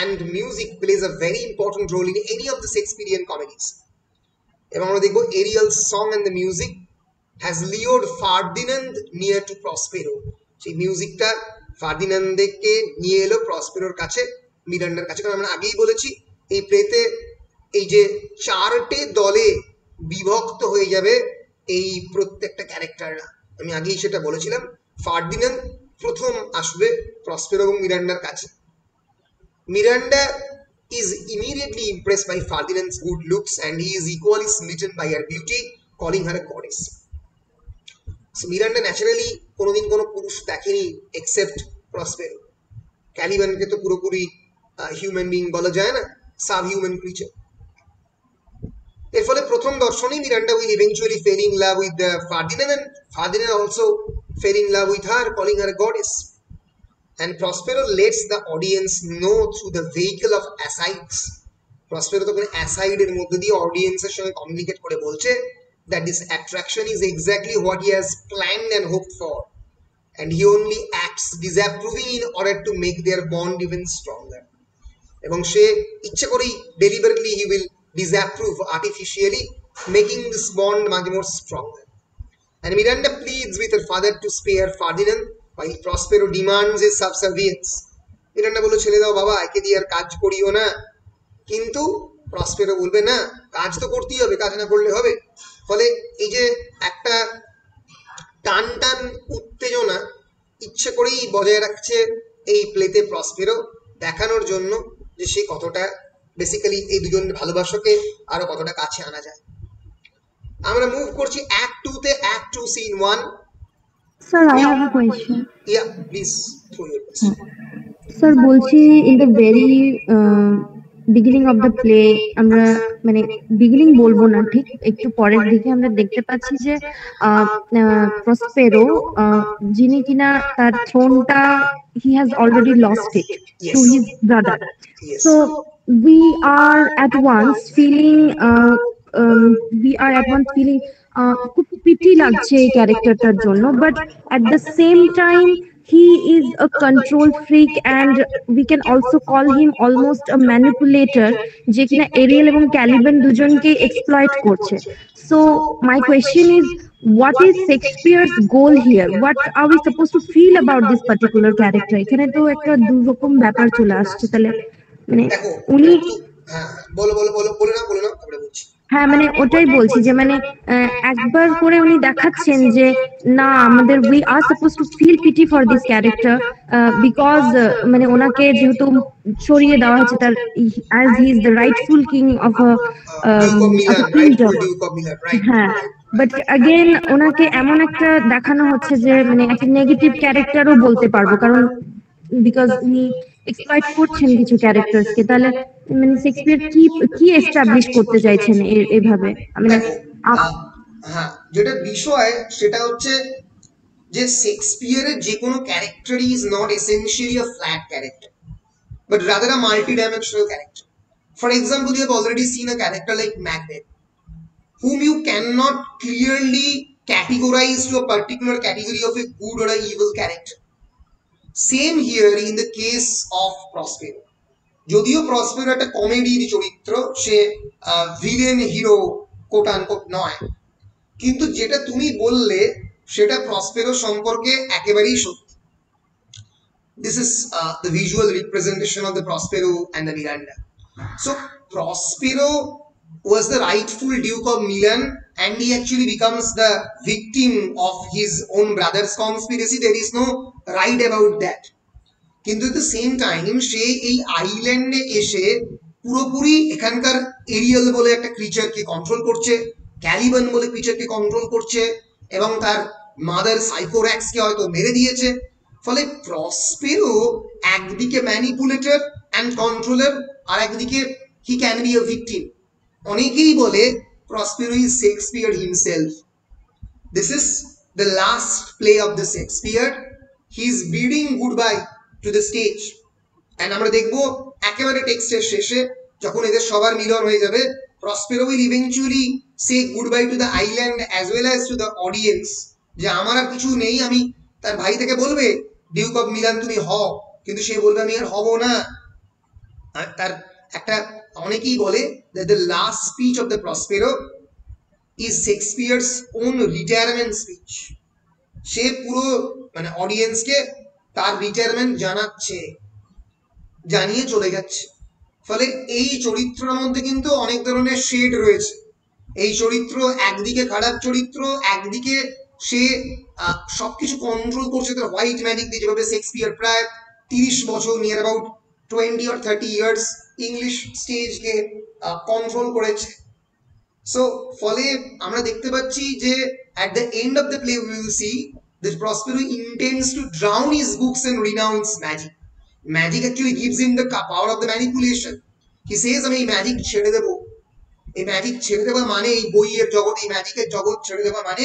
and music plays a very important role in any of the Shakespearean comedies. এবং আমরা দেখবো Ariel's song and the music has lured Ferdinand near to Prospero. সেই মিউজিকটা ফার্দিনান্দকে নিয়ে এলো প্রসপেরোর কাছে, মিরান্ডার কাছে। কারণ আমরা আগেই বলেছি এই প্লেতে এই যে চারটে দলে বিভক্ত হয়ে যাবে এই প্রত্যেকটা ক্যারেক্টাররা, আমি আগেই সেটা বলেছিলাম। ফার্দিনান্দ প্রথম আসবে প্রসপেরো এবং মিরান্ডার কাছে। Miranda is immediately impressed by Ferdinand's good looks and he is equally smitten by her beauty, calling her a goddess. So Miranda naturally কোনোদিন কোনো পুরুষ দেখেনি except Prospero. ক্যালিবানকে তো পুরোপুরি হিউম্যান বিং বলা যায় না, সাব হিউম্যান ক্রিচার। এর ফলে প্রথম দর্শনেই Miranda will eventually fall in love with Ferdinand and Ferdinand also fell in love with her, calling her a goddess. And Prospero lets the audience know through the vehicle of asides. Prospero তখন অ্যাসাইডের মধ্যে দিয়ে অডিয়েন্সের সঙ্গে communicate করে বলছে that this attraction is exactly what he has planned and hoped for, and he only acts disapproving in order to make their bond even stronger. এবং সে ইচ্ছে করেই deliberately he will disapprove artificially, making this bond much more stronger. And Miranda pleads with her father to spare Ferdinand while Prospero demands his subservience. Miranda বলল ছেড়ে দাও বাবা, একে দিয়ে আর কাজ করিও না। কিন্তু প্রসপেরো বলবে না, কাজ তো করতেই হবে, কাজ না করলে হবে। ফলে এই যে একটা টান টান উত্তেজনা ইচ্ছে করেই বজায় রাখছে এই প্লেতে প্রসপেরো, দেখানোর জন্য যে সে কতটা বেসিক্যালি এই দুজন ভালোবাসাকে আরো কতটা কাছে আনা যায়। আমরা মুভ করছি অ্যাক্ট 2 তে, act 2 scene 1। Sir, I have a question. Yeah, please throw your question. Sir, বলছি in the very beginning of the play আমরা মানে বিগিনিং বলবো না, ঠিক একটু পরের দিকে আমরা দেখতে পাচ্ছি যে প্রসপেরো যিনি কিনা তার থ্রোনটা he has already lost it to his brother. So we are at once feeling খুব পিটি লাগছে এই ক্যারেক্টারটার জন্য, but at the same time he is a control freak and we can also call him almost a manipulator যে কিনা Ariel এবং Caliban দুজনকে exploit করছে। So my question is, what is Shakespeare's goal here? What are we supposed to feel about this particular character? এখানে তো একটা দুরকম ব্যাপার চলে আসছে। তাহলে মানে উনি বলো বলো বলো বলে না আমরা বলছি। হ্যাঁ মানে ওটাই বলছি যে মানে একবার করে উনি দেখাচ্ছেন যে না আমাদের we are suppose to feel pity for this character because মানে ওনাকে যেহেতু সরিয়ে দেওয়া হচ্ছে তার as he is the rightful king of a kingdom. হ্যাঁ, বাট অ্যাগেন ওনাকে এমন একটা দেখানো হচ্ছে যে মানে একটা নেগেটিভ ক্যারেক্টারও বলতে পারবো, কারণ বিকজ উনি এক্সপ্লয়েট করছেন কিছু ক্যারেক্টারসকে। তাহলে মানে শেক্সপিয়ার কি এস্টাবলিশ করতে চাইছেন এইভাবে? মানে হ্যাঁ, যেটা বিষয় সেটা হচ্ছে যে শেক্সপিয়ারের যে কোনো ক্যারেক্টারই is not essentially a flat character but rather a multi-dimensional character. For example, you have already seen a character like Macbeth, whom you cannot clearly categorize to a particular category of a good or a evil character. Same here in the case of Prospero. যদিও প্রসপেরো একটা কমেডির চরিত্র, সে villain hero coat unquote নয়, কিন্তু যেটা তুমি বললে সেটা প্রসপেরো সম্পর্কে একেবারেই সত্যি। This is the visual representation of the Prospero and the Miranda. So Prospero was the rightful Duke of Milan and he actually becomes the victim of his own brother's conspiracy. There is no right about that. কিন্তু at the same time সে এই আইল্যান্ডে এসে পুরোপুরি এখানকার Ariel বলে একটা ক্রিচারকে control করছে, Caliban বলে ক্রিচারকে কন্ট্রোল করছে এবং তার মাদার সাইকোর্যাক্সকে হয়তো মেরে দিয়েছে। ফলে প্রসপেরো একদিকে ম্যানিপুলেটর অ্যান্ড কন্ট্রোলার, আর একদিকে he can be a victim. অনেকেই বলে Prospero is Shakespeare himself. This is the last play of the Shakespeare, he is bidding goodbye to the stage. And আমরা দেখবো একেবারে টেক্সটের শেষে যখন এদের সবার মিলন হয়ে যাবে, Prospero will eventually say goodbye to the island as well as to the audience, যে আমার আর কিছু নেই, আমি তার ভাই থেকে বলবে ডিউক অফ মিলান তুমি হও, কিন্তু সে বলবে আমি আর হব না। আর তার একটা অনেকেই বলে that the last speech of the Prospero is Shakespeare's own retirement speech. সে পুরো মানে অডিয়েন্সকে তার রিটায়ারমেন্ট জানাচ্ছে, জানিয়ে চলে যাচ্ছে। ফলে এই চরিত্রের মধ্যে কিন্তু অনেক ধরনের শেড রয়েছে। এই চরিত্র একদিকে খারাপ চরিত্র, একদিকে সে সবকিছু কন্ট্রোল করছে তার হোয়াইট ম্যাজিক দিয়ে, যেভাবে শেক্সপিয়ার প্রায় 30 বছর, near about 20 or 30 years English স্টেজকে কন্ট্রোল করেছে। সো ফলে আমরা দেখতে পাচ্ছি যে at the end of the play we will see that Prospero intends to drown his books and renounce magic. Magic actually gives him the power of the manipulation. He says আমি এই magic ছেড়ে দেব। এই magic ছেড়ে দেওয়া মানে এই বইয়ের জগৎ, এই ম্যাজিকের জগৎ ছেড়ে দেওয়া মানে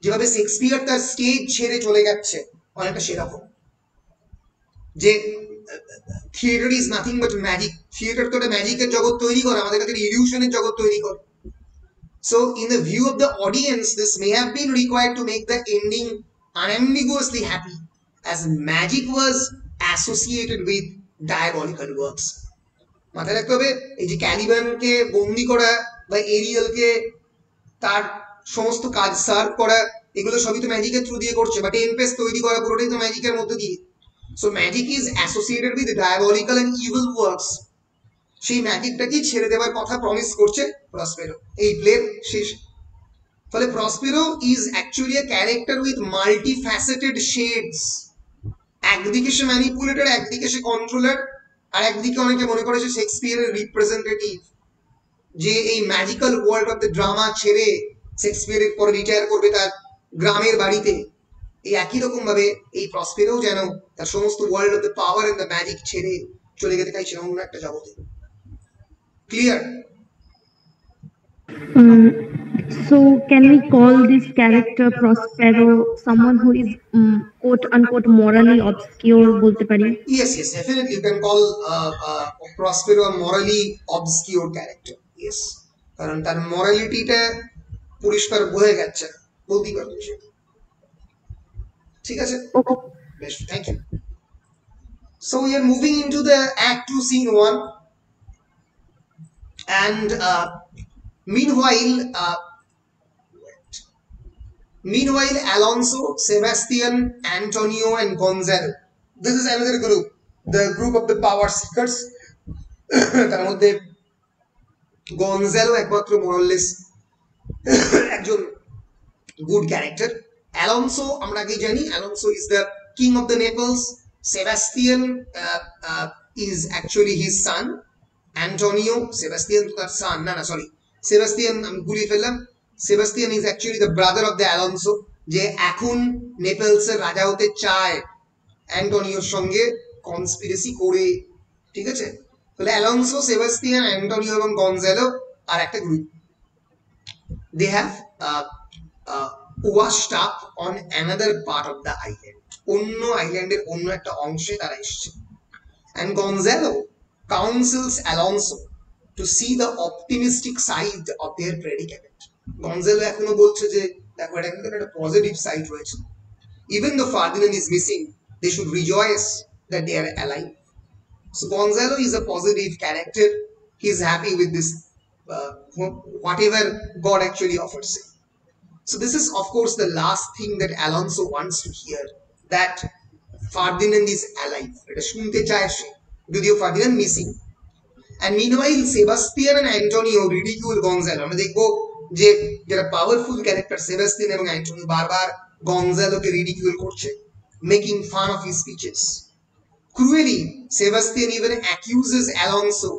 যেভাবে শেক্সপিয়ার তার স্টেজ ছেড়ে চলে যাচ্ছে, অনেকটা সেরকম। যে theatre is nothing but magic, theatre তো একটা ম্যাজিকের জগৎ তৈরি করে, আমাদের কাছে ইলিউশনের জগৎ তৈরি করে। So in the view of the audience, this may have been required to make the ending unambiguously happy, as magic was associated with diabolical works. মাথায় রাখতে হবে, এই যে ক্যালিবানকে বন্দি করা বা এরিয়েলকে তার সমস্ত কাজ সার্ভ করা, এগুলো সবই তো ম্যাজিকের থ্রু দিয়ে করছে, বা টেম্পেস্ট তৈরি করা পুরোটাই তো ম্যাজিকের মধ্যে দিয়ে। So magic is associated with diabolical and evil works. সেই ম্যাজিকটাকেই ছেড়ে দেওয়ার কথা প্রমিস করছে প্রসপেরো এই প্লের শেষে। ফলে Prospero is actually a character with multi faceted shades. একদিকে সে ম্যানিপুলেটর, একদিকে সে কন্ট্রোলার, আর একদিকে অনেকে মনে করে সে শেক্সপিয়ারের রিপ্রেজেন্টেটিভ, যে এই magical world of the drama ছেড়ে শেক্সপিয়ারের পরে রিটায়ার করবে তার গ্রামের বাড়িতে। এই একই রকম ভাবে এই প্রসপেরো যেন তার সমস্ত world of the power and the magic ছেড়ে চলে যেতে চাইছে অন্য একটা জগতে। Clear? So can we call this character Prospero someone who is quote unquote morally obscure বলতে পারি? Yes, definitely you can call Prospero a morally obscure character. Yes, কারণ তার মরালিটিটা পরিষ্কার বোঝা যাচ্ছে, বলতেই পারবে সে। ঠিক আছে, বেশ, thank you. So we are moving into the Act 2 Scene 1. And meanwhile, Alonso, Sebastian, Antonio, and Gonzalo. This is another group, the group of the power seekers. তার মধ্যে গনজালো একমাত্র মোরালেস একজন গুড ক্যারেক্টার। অ্যালনসো আমরা আগেই জানি, Alonso is the king of the Naples. Sebastian is actually his son. Antonio, Sebastian তার son, না sorry, Sebastian আমি গুলিয়ে ফেললাম। Sebastian is actually the brother of the Alonso, যে এখন নেপলসের রাজা হতে চায় অ্যান্টোনিওর সঙ্গে কনস্পিরেসি করে। ঠিক আছে, তাহলে অ্যালনসো, সেবাস্টিয়ান, অ্যান্টোনিও এবং গনজালো আর একটা group. They have washed up on another part of the island, অন্য আইল্যান্ডের অন্য একটা অংশে তারা এসেছে। And Gonzalo counsels Alonso to see the optimistic side of their predicament. Gonzalo এখনো বলছে যে দেখো এটা কিন্তু একটা পজিটিভ সাইড রয়েছে। Even though Ferdinand is missing, they should rejoice that they are alive. So Gonzalo is a positive character. He is happy with this whatever God actually offers him. So this is of course the last thing that Alonso wants to hear, that Ferdinand is alive. এটা শুনতে চায় সে, যদিও Ferdinand missing. And meanwhile Sebastian and Antonio ridicule Gonzalo. আমরা দেখবো যে যারা powerful character Sebastian এবং Antonio বারবার গনজালোকে রিডিকিউল করছে, making fun of his speeches. Cruelly, Sebastian even accuses Alonso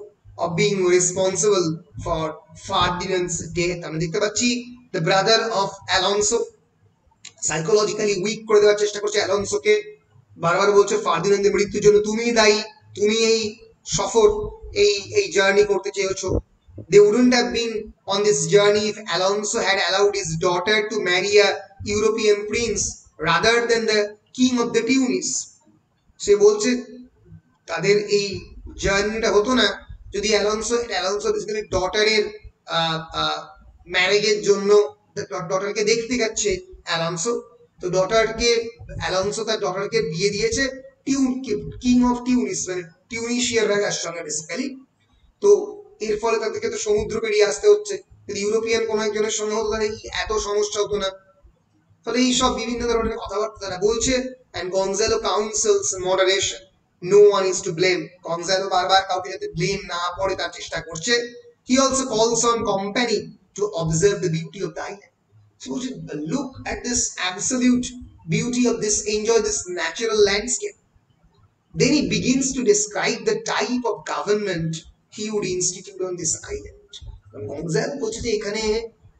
of being responsible for Ferdinand's death. আমরা দেখতে পাচ্ছি the brother of Alonso psychologically weak করে দেওয়ার চেষ্টা করছে অ্যালনসোকে, বারবার বলছে ফার্দিনান্দের মৃত্যুর জন্য তুমি দায়ী, তুমি এই সফর এই জার্নি করতে চেয়েছো। They wouldn't have been on this journey if Alonso had allowed his daughter to marry a European prince rather than the king of the Tunis. সে বলছে তাদের এই জার্নিটা হতো না যদি অ্যালোনসো বেসিক্যালি ডটারের ম্যারেজের জন্য ডটারকে দেখতে যাচ্ছে অ্যালোনসো, তো অ্যালোনসো তার ডটারকে বিয়ে দিয়েছে কিং অফ টিউনিস, মানে টিউনিশিয়ার রাজার সঙ্গে বেসিক্যালি। তো এর ফলে তাদেরকে তো সমুদ্র পেরিয়ে আসতে হচ্ছে, যদি ইউরোপিয়ান কোনো একজনের সঙ্গে হতো তাহলে এত সমস্যা হতো না। ফলে এইসব বিভিন্ন ধরনের কথাবার্তা তারা বলছে। and Gonzalo counsels moderation, no one is to blame. Gonzalo বারবার কাউকে যাতে ব্লেম না পড়ে তার চেষ্টা করছে। he also calls on company to observe the beauty of the island. So look at this absolute beauty of this, enjoy this natural landscape. Then he begins to describe the type of government he would institute on this island. Gonzalo বলছে যে এখানে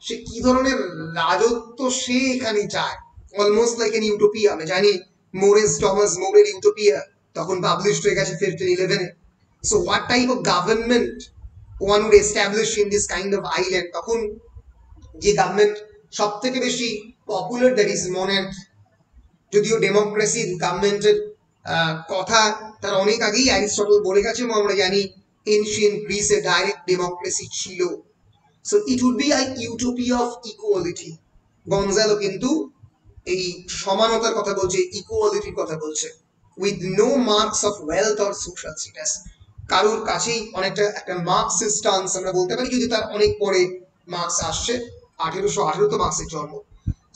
সে কি ধরনের রাজত্ব সে এখানে চায়, almost like N Utopia. আমি জানি টমাস মোরের ইউটোপিয়া তখন পাবলিশ হয়ে গেছে 1511-এ। So what type of government one would establish in this kind of island, তখন যে গভর্নমেন্ট সব থেকে বেশি পপুলার, দ্যাট ইজ মনার্কি। যদিও ডেমোক্রেসি গভর্নমেন্টের কথা তার অনেক আগেই অ্যারিস্টটল বলে গেছে এবং আমরা জানি এনশিয়েন্ট গ্রিসে ডাইরেক্ট ডেমোক্রেসি ছিল। So it would be a utopia of equality. Gonzalo কিন্তু এই সমানতার কথা বলছে, ইকুয়ালিটির কথা বলছে, with no marks of wealth or social status. কারোর কাছেই অনেকটা একটা মার্কসের স্টান্স আমরা বলতে পারি, যদি তার অনেক পরে মার্কস আসছে, 1818 তো মার্কসের জন্ম।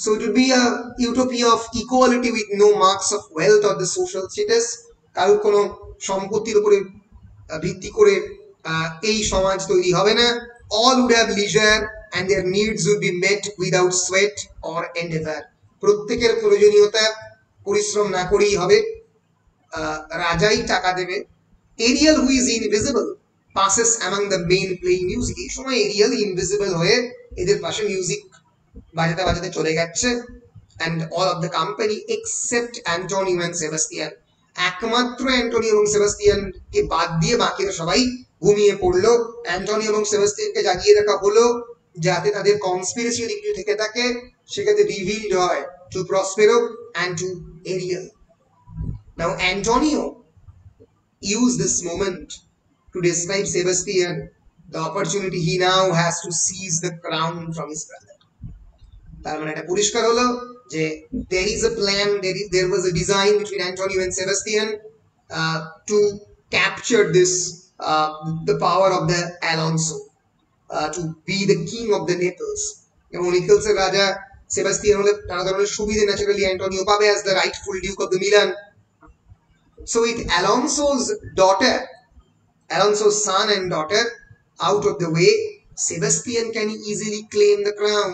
So it would be a utopia of equality with no marks of wealth or the social status. কারোর কোনো সম্পত্তির উপরে ভিত্তি করে এই সমাজ তৈরি হবে না। all would have leisure and their needs would be met without sweat or endeavor. প্রত্যেকের প্রয়োজনীয়তা পরিশ্রম না করেই হবে, রাজাই টাকা দেবে। Ariel, who is invisible, passes among the men playing music. এই সময় এরিয়াল ইনভিজিবল হয়ে এদের পাশে মিউজিক বাজাতে বাজাতে চলে গেছে। and all of the company except Antonio and Sebastian. একমাত্র অ্যান্টোনিও এবং সেবাস্টিয়ানকে বাদ দিয়ে বাকিরা সবাই ঘুমিয়ে পড়লো। অ্যান্টোনিও এবং সেবাস্টিয়ানকে জাগিয়ে রাখা হলো যাতে তাদের কনস্পিরেসি যদি কিছু থেকে থাকে সেক্ষেত্রে রিভিলড হয় to Prospero and to Ariel. Now Antonio used this moment to describe Sebastian the opportunity he now has to seize the crown from his brother. তার মানে এটা পরিষ্কার হলো যে there is a plan, there was a design between Antonio and Sebastian to capture this the power of the Alonso, to be the king of the Naples. এবং নেপলসের রাজা Sebastian হলে নানা ধরনের সুবিধা ন্যাচারালি অ্যান্টোনিও পাবে as the rightful duke of the Milan. So with Alonso's son and daughter out of the way, Sebastian can easily claim the crown.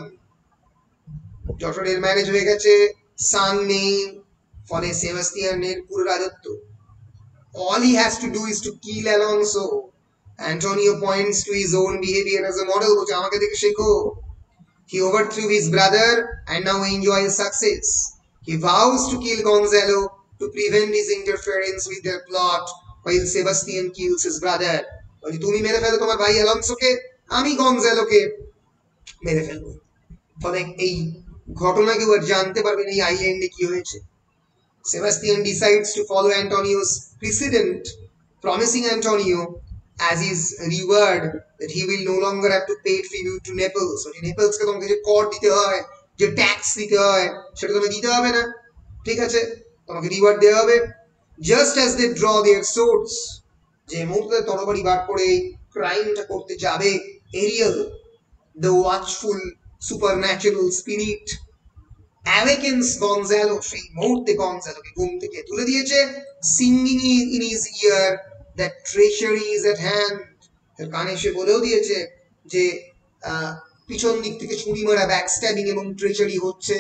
ডটারের marriage হয়ে গেছে, সান নেই, ফলে সেবাস্টিয়ানের পুরো রাজত্ব। all he has to do is to kill Alonso. Antonio points to his own behavior as a model, বলছে আমাকে দেখে শেখো। He overthrew his brother and now enjoys success. He vows to kill Gonzalo to prevent his interference with their plot, while Sebastian kills his brother. বলছে তুমি মেরে ফেলো তোমার ভাই অ্যালনসোকে, আমি গনজালোকে মেরে ফেলবো। ফলে এই ঘটনা কেউ আর জানতে পারবে না এই আইল্যান্ডে কি হয়েছে। Sebastian decides to follow Antonio's precedent, promising Antonio as his reward that he will no longer have to pay tribute to Naples. নেপলসকে তোমাকে যে কর দিতে হয়, যে ট্যাক্স দিতে হয়, সেটা তোমাকে দিতে হবে না, ঠিক আছে, তোমাকে রিওয়ার্ড দেওয়া হবে। Just as they draw their swords, যে মুহূর্তে তরবারি বার করে ক্রাইমটা করতে যাবে Arial, the watchful supernatural spirit awakens Gonzalo. সেই মুহূর্তে গনজালোকে ঘুম থেকে তুলে দিয়েছে, singing in his ear that treachery is at hand. তার কানে সে বলেও দিয়েছে যে পিছন দিক থেকে ছুরি মারা, ব্যাকস্ট্যাবিং এবং ট্রেচারি হচ্ছে।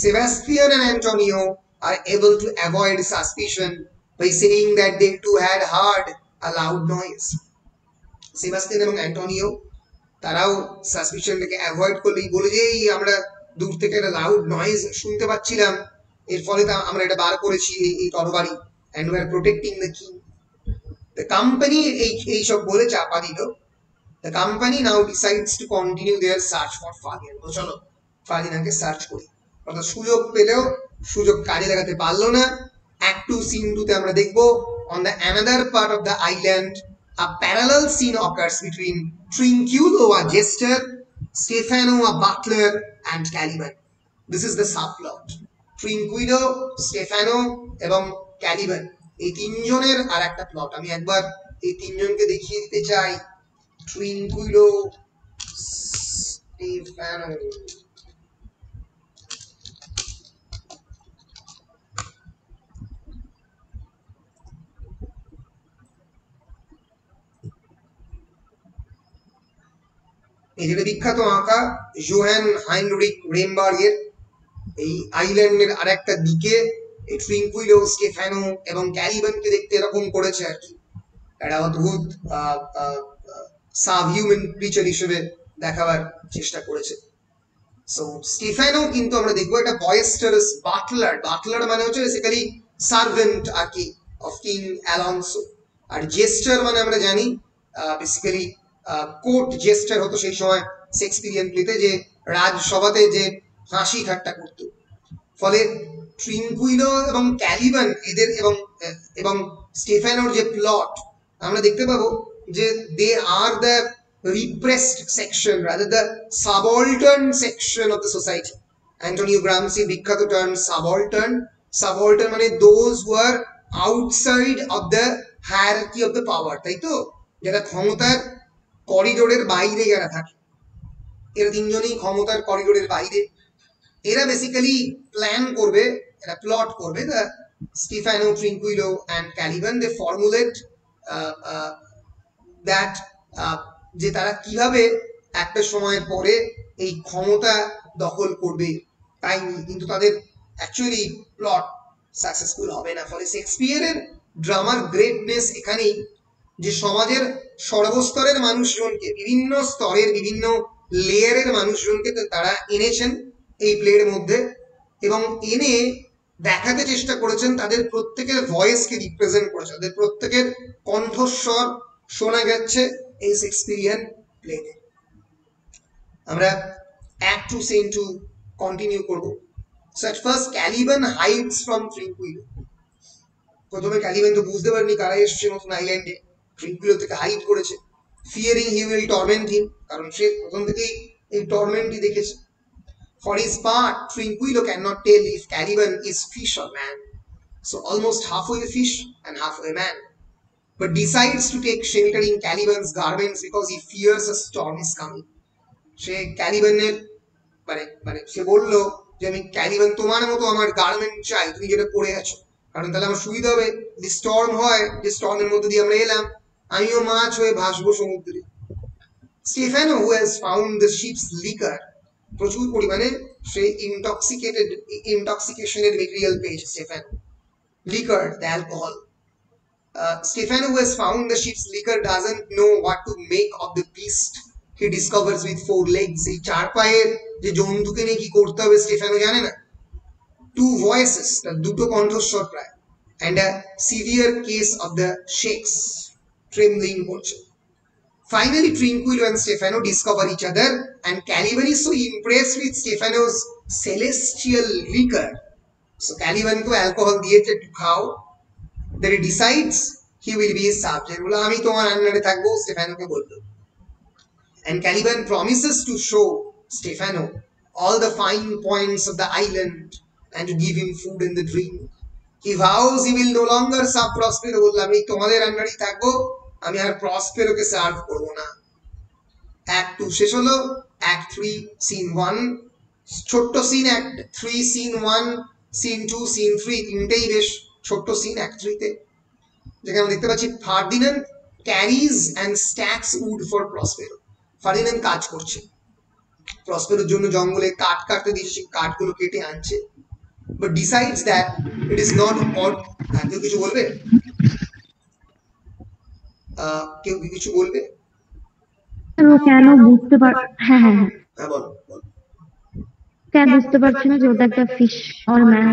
Sebastian and Antonio are able to avoid suspicion by saying that they too had heard a loud noise. Sebastian এবং অ্যান্টোনিও তারাও সাসপিশনটাকে অ্যাভয়েড করলেই বলে যে আমরা দূর থেকে একটা লাউড নয়েজ শুনতে পাচ্ছিলাম, এর ফলে আমরা এটা বার করেছি এই তরবারি, and we are protecting the king. The company এই সব বলে চাপা দিল। The company now decides to continue their search for Fabian. চলো ফার্দিনান্ডকে সার্চ করি, অর্থাৎ সুযোগ পেলেও সুযোগ কাজে লাগাতে পারলো না। অ্যাক্ট 2 সিন 2 তে আমরা দেখব on the another part of the island a parallel scene occurs between Trinculo, a jester, Stefano, a butler, and Caliban. This is the subplot. Trinculo, Stefano এবং Caliban, এই তিনজনের আর একটা প্লট। আমি একবার এই তিনজনকে দেখিয়ে দিতে চাই। Trinculo, Stefano, এই যেটা বিখ্যাত আঁকা জোহান হাইনরিক রেমবার্গের, এই আইল্যান্ডের আরেকটা দিকে এই ট্রিঙ্কুইলো, স্টেফানো এবং ক্যালিবানকে দেখতে এরকম করেছে আর কি, একটা অদ্ভুত সাব হিউম্যান ক্রিচার হিসেবে দেখাবার চেষ্টা করেছে। সো স্টেফানো কিন্তু আমরা দেখবো একটা বয়েস্টারাস বাটলার, বাটলার মানে হচ্ছে বেসিক্যালি সার্ভেন্ট আর কি অফ কিং অ্যালনসো, আর জেস্টার মানে আমরা জানি বেসিক্যালি কোর্ট জেস্টার হতো সেই সময় শেক্সপিয়ারিয়ান প্লেতে, যে রাজসভাতে যে হাসি ঠাট্টা করতো। ফলে ট্রিঙ্কুইলো এবং ক্যালিবান এদের এবং স্টেফানোর যে প্লট আমরা দেখতে পাবো যে they are the repressed section, rather the subaltern section of the society. Antonio Gramsci বিখ্যাত টার্ম subaltern, subaltern মানে those who are outside of the hierarchy of the power, তাই তো, যারা ক্ষমতার করিডোরের বাইরে যারা থাকে, এরা তিনজনই ক্ষমতার করিডোরের বাইরে। এরা বেসিক্যালি প্ল্যান করবে, এরা প্লট করবে, the Stefano, Trinculo and Caliban, they formulate that যে তারা কিভাবে একটা সময়ের পরে এই ক্ষমতা দখল করবে তাই নিয়ে, কিন্তু তাদের অ্যাকচুয়ালি প্লট সাকসেসফুল হবে না। ফলে শেক্সপিয়ারের ড্রামার গ্রেটনেস এখানেই যে সমাজের সর্বস্তরের মানুষজনকে, বিভিন্ন স্তরের বিভিন্ন লেয়ারের মানুষজনকে তারা এনেছেন এই প্লের মধ্যে, এবং এনে দেখাতে চেষ্টা করেছেন তাদের প্রত্যেকের ভয়েসকে রিপ্রেজেন্ট করেছে, তাদের প্রত্যেকের কণ্ঠস্বর শোনা যাচ্ছে এই শেক্সপিয়ারিয়ান প্লেতে। আমরা অ্যাক্ট 2 সিন 2 কন্টিনিউ করব। So at first Caliban hides from Trinculo. প্রথমে ক্যালিবান তো বুঝতে পারেনি কারা এসছে নতুন আইল্যান্ডে, ট্রিঙ্কুইলো থেকে হাইড করেছে, ফিয়ারিং হি উইল টর্মেন্ট হিম, কারণ সে প্রথম থেকেই এই টর্মেন্টই দেখেছে। For his part, Trincuilo cannot tell if Caliban is fish or man, so almost halfway fish and halfway man, but decides to take shelter in Caliban's garments because he fears a storm is coming. সে ক্যালিবানের মানে সে বললো যে আমি Caliban তোমার মতো আমার garment চাই, তুমি যেটা পরে আছো, কারণ তাহলে আমার সুবিধা হবে, যদি স্টর্ম হয়, যে স্টর্মের মধ্যে দিয়ে আমরা এলাম, আমিও মাছ হয়ে ভাসবো সমুদ্রে। Stefano, who has found the ship's liquor, প্রচুর পরিমাণে সে ইনটক্সিকেশনের মেটেরিয়াল পেয়েছে Stefano, liquor, the alcohol. Stefano, who has found the ship's liquor, doesn't know what to make of the beast he discovers with 4 legs. এই চার পায়ের যে জন্তুকে নিয়ে কি করতে হবে স্টেফানো জানে না। 2 voices, তার দুটো কণ্ঠস্বর প্রায়, and a severe case of the shakes, trembling করছে। Finally, Trincuilo and Stefano discover each other, and Caliban is so impressed with Stefano's celestial liquor, so Caliban ko alcohol diyeche to khao, that he decides he will be his subject. Bola ami tomar annare thakbo, Stefano ke bollo, and Caliban promises to show Stefano all the fine points of the island and to give him food and the drink. He vows he will no longer serve Prospero. Bolla ami tomader annare thakbo, আমি আর প্রসপেরোকে serve করব না। Act 2 শেষ হলো। Act 3 scene 1, ছোট্ট scene act 3 scene 1, scene 2, scene 3 তিনটেই বেশ ছোট্ট scene act 3 তে, যেখানে আমরা দেখতে পাচ্ছি Ferdinand carries and stacks wood for Prospero. Ferdinand কাজ করছে, প্রসপেরোর জন্য জঙ্গলে কাঠ কাটতে দিয়েছে, সেই কাঠগুলো কেটে আনছে, but decides that it is not odd. কেউ কিছু বলবে? কেউ কিছু বলবে? কেন বুঝতে পার, হ্যাঁ হ্যাঁ হ্যাঁ বলো বলো। কেন বুঝতে পারছি না যে ওটা একটা ফিশ অর ম্যান?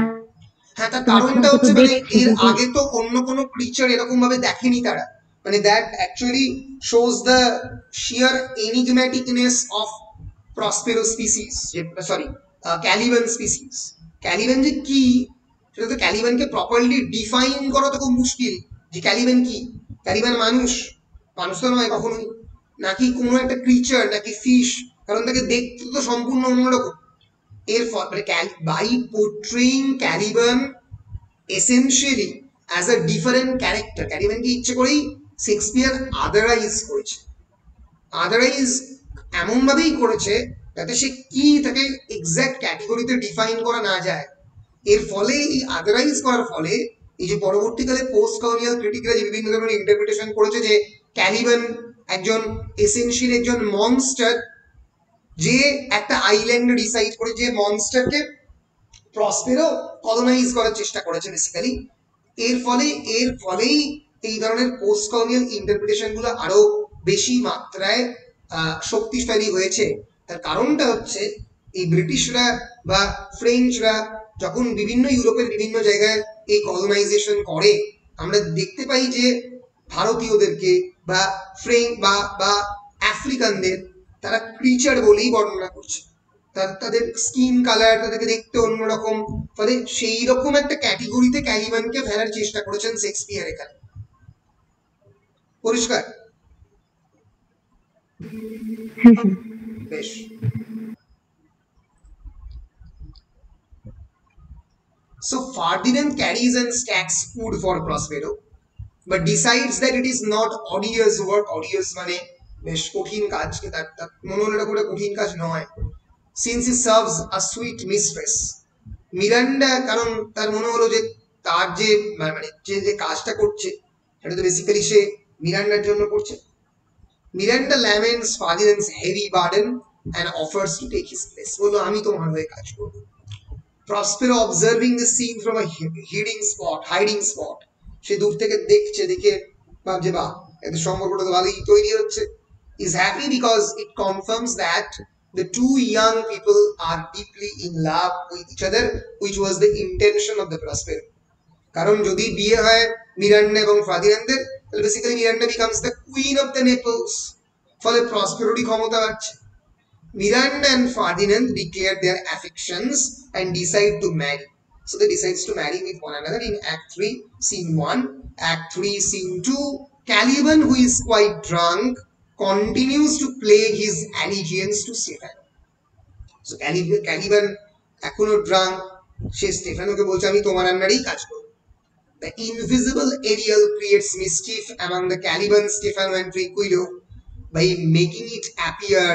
হ্যাঁ, তার কারণটা হচ্ছে মানে এর আগে তো অন্য কোনো ক্রিচার এরকম ভাবে দেখেনি তারা, মানে that actually shows the sheer enigmaticness of Prospero species, sorry Caliban species. Caliban যে কি সেটা তো ক্যালিবানকে প্রপারলি ডিফাইন করা তো খুব মুশকিল যে ক্যালিবান কি। ক্যালিবান মানুষ? মানুষ তো নয় কখনোই। নাকি কোনো একটা ক্রিচার, নাকি ফিশ? কারণ তাকে দেখতে তো সম্পূর্ণ অন্যরকম। এর মানে by portraying Caliban essentially as a different character, ক্যালিবানকে ইচ্ছে করেই শেক্সপিয়ার আদারাইজ করেছে। আদারাইজ এমন ভাবেই করেছে যাতে সে কি তাকে এক্সাক্ট ক্যাটেগরিতে ডিফাইন করা না যায়। এর ফলে এই আদারাইজ করার ফলে এই যে পরবর্তীকালে পোস্ট কলোনিয়াল ক্রিটিকরা যে বিভিন্ন ধরনের ইন্টারপ্রিটেশন করেছে যে ক্যালিবান একজন এসেনশিয়াল একজন মনস্টার, যে একটা আইল্যান্ড ডিসাইড করে, যে মনস্টারকে প্রসপেরো কলোনাইজ করার চেষ্টা করেছে বেসিক্যালি। এর ফলেই এই ধরনের পোস্ট কলোনিয়াল ইন্টারপ্রিটেশন গুলো আরো বেশি মাত্রায় শক্তিশালী হয়েছে। তার কারণটা হচ্ছে এই ব্রিটিশরা বা ফ্রেঞ্চরা যখন বিভিন্ন ইউরোপের বিভিন্ন জায়গায় এই কলোনাইজেশন করে, আমরা দেখতে পাই যে ভারতীয়দেরকে বা বা আফ্রিকানদের তারা ক্রিচার বলেই বর্ণনা করছে। তাদের স্কিন কালার, তাদেরকে দেখতে অন্যরকম, ফলে সেই রকম একটা ক্যাটেগরিতে ক্যালিবানকে ফেলার চেষ্টা করেছেন শেক্সপিয়ার এখানে। পরিষ্কার? বেশ। So Ferdinand carries and stacks food for Prospero, but decides that it is not odious work. Odious মানে বেশ কঠিন কাজ, তার মনে হলো এটা কোনো কঠিন কাজ নয়। Since he serves a sweet mistress, Miranda, কারণ তার মনে হলো যে তার যে মানে যে কাজটা করছে সেটা তো বেসিক্যালি সে মিরান্ডার জন্য করছে। Miranda laments Ferdinand's heavy burden and offers to take his place. বললো আমি তোমার হয়ে কাজ করবো। Prospero, observing the scene from a hiding spot, সে দূর থেকে দেখছে, দেখে ভাবছে বাহ এদের সম্পর্কটা তো ভালোই তৈরি হচ্ছে। is happy because it confirms that the two young people are deeply in love with each other, which was the intention of the Prospero. কারণ যদি বিয়ে হয় মিরান্ডা এবং ফার্দিনান্দের, তাহলে basically Miranda becomes the queen of the Naples, ফলে প্রসপেরোরই ক্ষমতা বাড়ছে। Miranda and Ferdinand declare their affections and decide to marry. So they decide to marry with one another in Act 3, Scene 1. Act 3, Scene 2. Caliban, who is quite drunk, continues to play his allegiance to Stefano. So Caliban এখনো drunk, সে স্টেফানোকে বলছে আমি তোমার আন্ডারেই কাজ করব। The invisible Ariel creates mischief among the Caliban, Stefano and Tranquillo by making it appear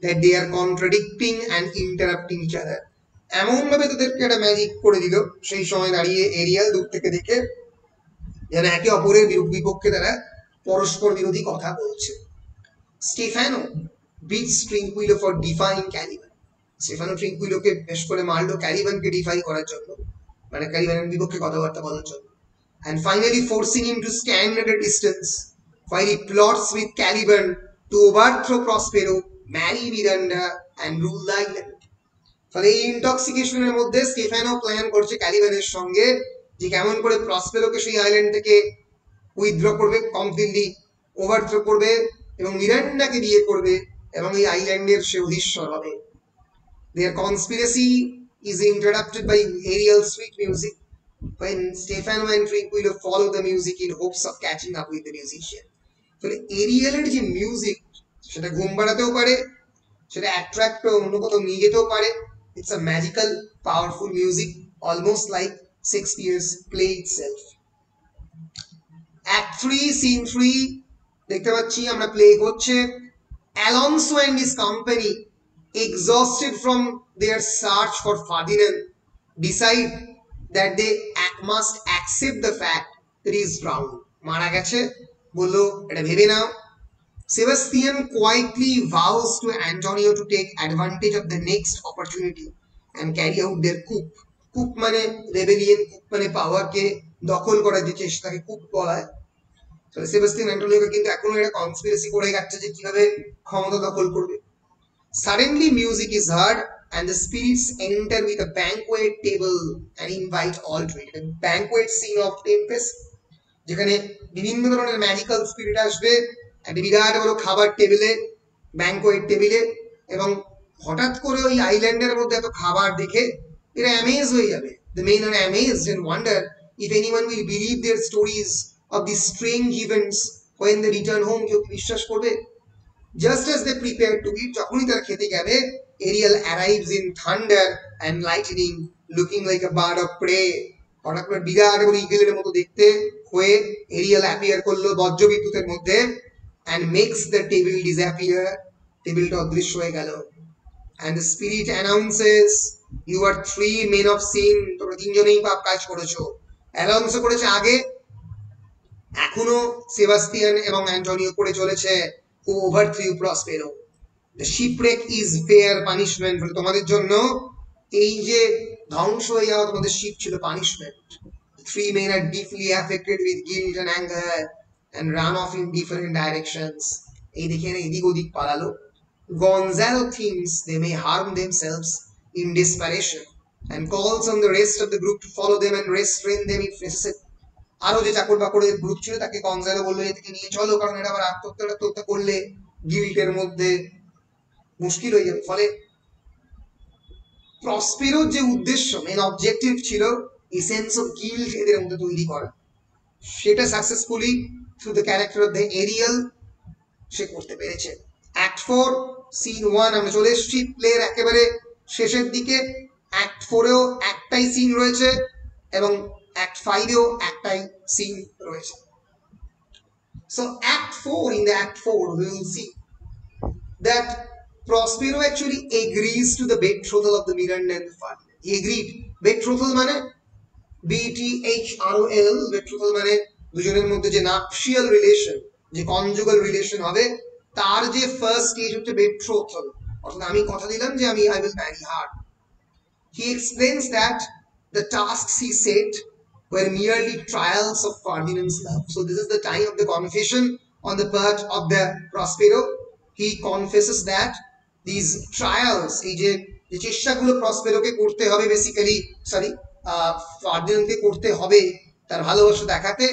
that they are contradicting and interrupting each other. এমন ভাবে তাদেরকে একটা ম্যাজিক করে দিল সেই সময় দাঁড়িয়ে এরিয়াল দূর থেকে দেখে যেন একে অপরের বিপক্ষে তারা পরস্পর বিরোধী কথা বলছে। Stephano beats Tranquillo for defying Caliban. Stephano ট্রিঙ্কুইলোকে বেশ করে মারলো ক্যালিবানকে ডিফাই করার জন্য, মানে ক্যালিবানের বিপক্ষে কথাবার্তা বলার জন্য। And finally forcing him to stand at a distance while he plots with Caliban to overthrow Prospero, marry Miranda and rule the island. ফলে এই ইনটক্সিকেশনের মধ্যে স্টেফানো প্ল্যান করছে ক্যালিবানের সঙ্গে যে কেমন করে প্রসপেরোকে সেই আইল্যান্ড থেকে উইথড্র করবে, কমপ্লিটলি ওভারথ্রো করবে এবং মিরান্ডাকে বিয়ে করবে এবং এই আইল্যান্ডের সে অধীশ্বর হবে। Their conspiracy is interrupted by Ariel's sweet music when Stefano and Tranquillo follow the music in hopes of catching up with the musician. ফলে এরিয়েলের যে মিউজিক সেটা ঘুম পাড়াতেও পারে, সেটা অ্যাট্রাক্ট অন্য কোথাও নিয়ে যেতেও পারে। It's a magical powerful music, almost like Shakespeare's play itself. Act 3, scene 3 দেখতে পাচ্ছি আমরা প্লে হচ্ছে। Alonso and his company, exhausted from their search for Ferdinand, decide that they must accept the fact that he is drowned. মারা গেছে বললো এটা ভেবে নাও। Sebastian quietly vows to Antonio to take advantage of the next opportunity and carry out their coup. Coup মানে rebellion, coup মানে পাওয়ারকে দখল করার যে চেষ্টাকে coup বলা হয়। তো সেবাস্টিয়ান অ্যান্টোনিওকে কিন্তু এখনো একটা কনস্পিরেসি করে যাচ্ছে যে কিভাবে ক্ষমতা দখল করবে। Suddenly music is heard and the spirits enter with a banquet table and invite all to it. A banquet scene of Tempest, যেখানে বিভিন্ন ধরনের ম্যাজিক্যাল স্পিরিট আসবে একটা বিরাট বড় খাবার টেবিলে, ব্যাংকোয়েট টেবিলে, এবং হঠাৎ করে ওই আইল্যান্ডের মধ্যে এত খাবার দেখে এরা অ্যামেজ হয়ে যাবে। The men are amazed and wonder if anyone will believe their stories of these strange events when they return home. কেউ বিশ্বাস করবে? Just as they prepare to eat, যখনই তারা খেতে যাবে, Ariel arrives in thunder and lightning, looking like a bird of prey. হঠাৎ করে বিরাট এবং ইগলের মতো দেখতে হয়ে এরিয়াল অ্যাপিয়ার করলো বজ্রবিদ্যুতের মধ্যে and makes the table disappear. টেবিলটা অদৃশ্য হয়ে গেল। And the spirit announces, you are three men of sin. তোমরা তিনজনেই পাপ কাজ করেছো। অ্যালাউন্স করেছে আগে, এখনো সেবাস্টিয়ান এবং অ্যান্টোনিও করে চলেছে, who overthrew Prospero. The shipwreck is fair punishment. তোমাদের জন্য এই যে ধ্বংস হয়ে যাওয়া তোমাদের শিপ ছিল punishment. Three men are deeply affected with guilt and anger and run off in different directions. এই দেখে এদিক ওদিক পালালো। Gonzalo thinks they may harm themselves in desperation and calls on the rest of the group to follow them and restrain them if necessary. আরো যে চাকর বাকরের group ছিল তাকে গনজালো বললো এদিকে নিয়ে চলো, কারণ এটা আবার আত্মহত্যা করলে গিল্টের মধ্যে মুশকিল হয়ে যাবে। ফলে প্রসপেরোর যে উদ্দেশ্য, মেন অবজেক্টিভ ছিল এই সেন্স অফ গিল্ট এদের মধ্যে তৈরি করা, সেটা successfully through the character of the Ariel সে করতে পেরেছে। অ্যাক্ট 4 সিন 1 আমরা চলে এসেছি প্লের একেবারে শেষের দিকে। অ্যাক্ট 4এও একটাই সিন রয়েছে এবং অ্যাক্ট 5এও একটাই সিন রয়েছে। So Act 4, in the Act 4 we will see that Prospero actually agrees to the betrothal of the Miranda and the Ferdinand. He agreed. Betrothal মানে BTHROL, betrothal মানে দুজনের মধ্যে যে নাপশিয়াল রিলেশন, যে কনজুগাল রিলেশন হবে, তার যে ফার্স্ট স্টেজ হচ্ছে betrothal, অর্থাৎ আমি কথা দিলাম যে আমি I will marry her. He explains that the tasks he set were merely trials of Ferdinand's love. So this is the time of the confession on the part of the Prospero. He confesses that these trials, এই যে চেষ্টাগুলো প্রসপেরোকে করতে হবে, basically ফার্দিনান্ডকে করতে হবে তার ভালোবাসা দেখাতে,